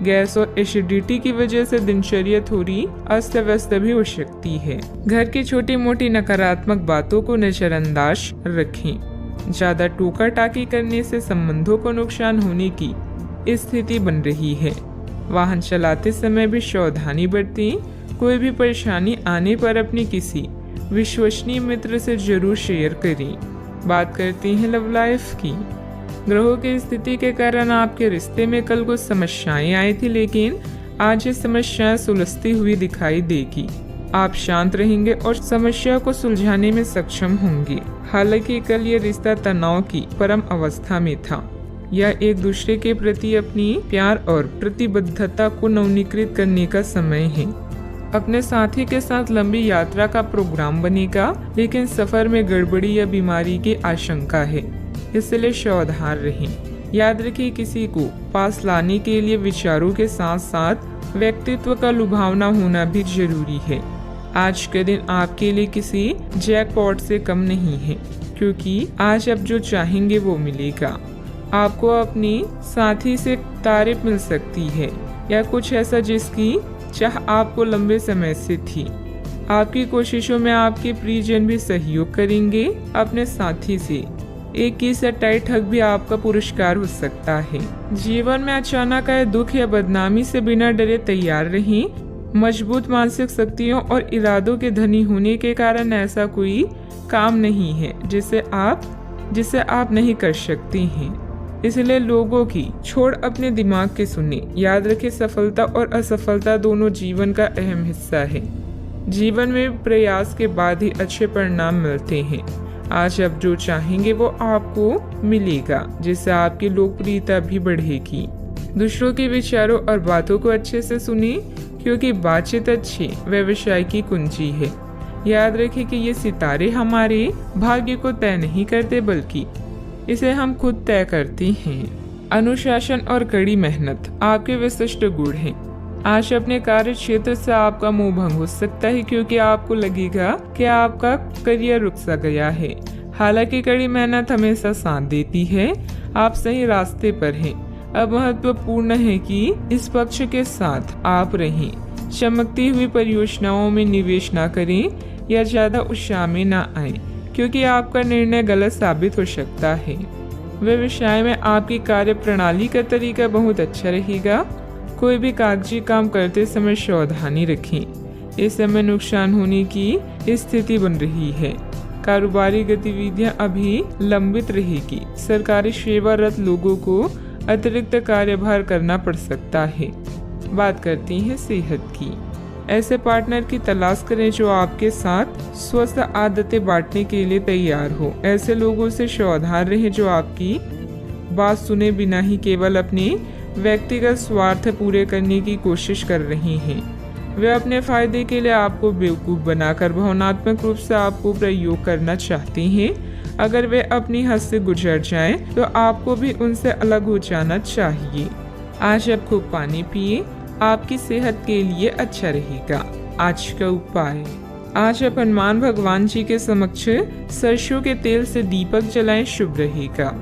गैस और एसिडिटी की वजह से दिनचर्या थोड़ी अस्त व्यस्त भी हो सकती है। घर की छोटी मोटी नकारात्मक बातों को नजरअंदाज रखें। ज्यादा टोका टाकी करने से संबंधों को नुकसान होने की स्थिति बन रही है। वाहन चलाते समय भी सावधानी बरतें। कोई भी परेशानी आने पर अपने किसी विश्वसनीय मित्र से जरूर शेयर करें। बात करते हैं लव लाइफ की। ग्रहों की स्थिति के कारण आपके रिश्ते में कल कुछ समस्याएं आई थी, लेकिन आज ये समस्याएं सुलझती हुई दिखाई देगी। आप शांत रहेंगे और समस्या को सुलझाने में सक्षम होंगे। हालांकि कल ये रिश्ता तनाव की परम अवस्था में था। यह एक दूसरे के प्रति अपनी प्यार और प्रतिबद्धता को नवीनीकृत करने का समय है। अपने साथी के साथ लंबी यात्रा का प्रोग्राम बनेगा, लेकिन सफर में गड़बड़ी या बीमारी की आशंका है, इसलिए सावधान रहें। याद रखिए, किसी को पास लाने के लिए विचारों के साथ साथ व्यक्तित्व का लुभावना होना भी जरूरी है। आज के दिन आपके लिए किसी जैकपॉट से कम नहीं है, क्योंकि आज आप जो चाहेंगे वो मिलेगा। आपको अपनी साथी से तारीफ मिल सकती है या कुछ ऐसा जिसकी चाह आपको लंबे समय से थी। आपकी कोशिशों में आपके प्रियजन भी सहयोग करेंगे। अपने साथी से 21-28 ठग भी आपका पुरस्कार हो सकता है। जीवन में अचानक आए दुख या बदनामी से बिना डरे तैयार रहें। मजबूत मानसिक शक्तियों और इरादों के धनी होने के कारण ऐसा कोई काम नहीं है जिसे आप नहीं कर सकते हैं। इसलिए लोगों की छोड़ अपने दिमाग के सुने। याद रखें, सफलता और असफलता दोनों जीवन का अहम हिस्सा है। जीवन में प्रयास के बाद ही अच्छे परिणाम मिलते हैं। आज आप जो चाहेंगे वो आपको मिलेगा, जिससे आपकी लोकप्रियता भी बढ़ेगी। दूसरों के विचारों और बातों को अच्छे से सुनिए, क्योंकि बातचीत अच्छी व्यवसाय की कुंजी है। याद रखें कि ये सितारे हमारे भाग्य को तय नहीं करते, बल्कि इसे हम खुद तय करते हैं। अनुशासन और कड़ी मेहनत आपके विशिष्ट गुण हैं। आज अपने कार्य क्षेत्र से आपका मोह भंग हो सकता है, क्योंकि आपको लगेगा कि आपका करियर रुक सा गया है। हालांकि कड़ी मेहनत हमेशा साथ देती है। आप सही रास्ते पर हैं। अब महत्वपूर्ण है कि इस पक्ष के साथ आप रहें। चमकती हुई परियोजनाओं में निवेश न करें या ज्यादा उत्साह में न आए, क्योंकि आपका निर्णय गलत साबित हो सकता है। व्यवसाय में आपकी कार्य प्रणाली का तरीका बहुत अच्छा रहेगा। कोई भी कागजी काम करते समय सावधानी रखें। इस समय नुकसान होने की स्थिति बन रही है। कारोबारी गतिविधियां अभी लंबित रहेगी। सरकारी सेवारत लोगों को अतिरिक्त कार्यभार करना पड़ सकता है। बात करती हैं सेहत की। ऐसे पार्टनर की तलाश करें जो आपके साथ स्वस्थ आदतें बांटने के लिए तैयार हो। ऐसे लोगों से सावधान रहें जो आपकी बात सुने बिना ही केवल अपने व्यक्तिगत स्वार्थ पूरे करने की कोशिश कर रहे हैं। वे अपने फायदे के लिए आपको बेवकूफ़ बनाकर भावनात्मक रूप से आपको प्रयोग करना चाहते हैं। अगर वे अपनी हद से गुजर जाएं, तो आपको भी उनसे अलग हो जाना चाहिए। आज आप खूब पानी पिए, आपकी सेहत के लिए अच्छा रहेगा। आज का उपाय, आज आप हनुमान भगवान जी के समक्ष सरसों के तेल से दीपक जलाएं, शुभ रहेगा।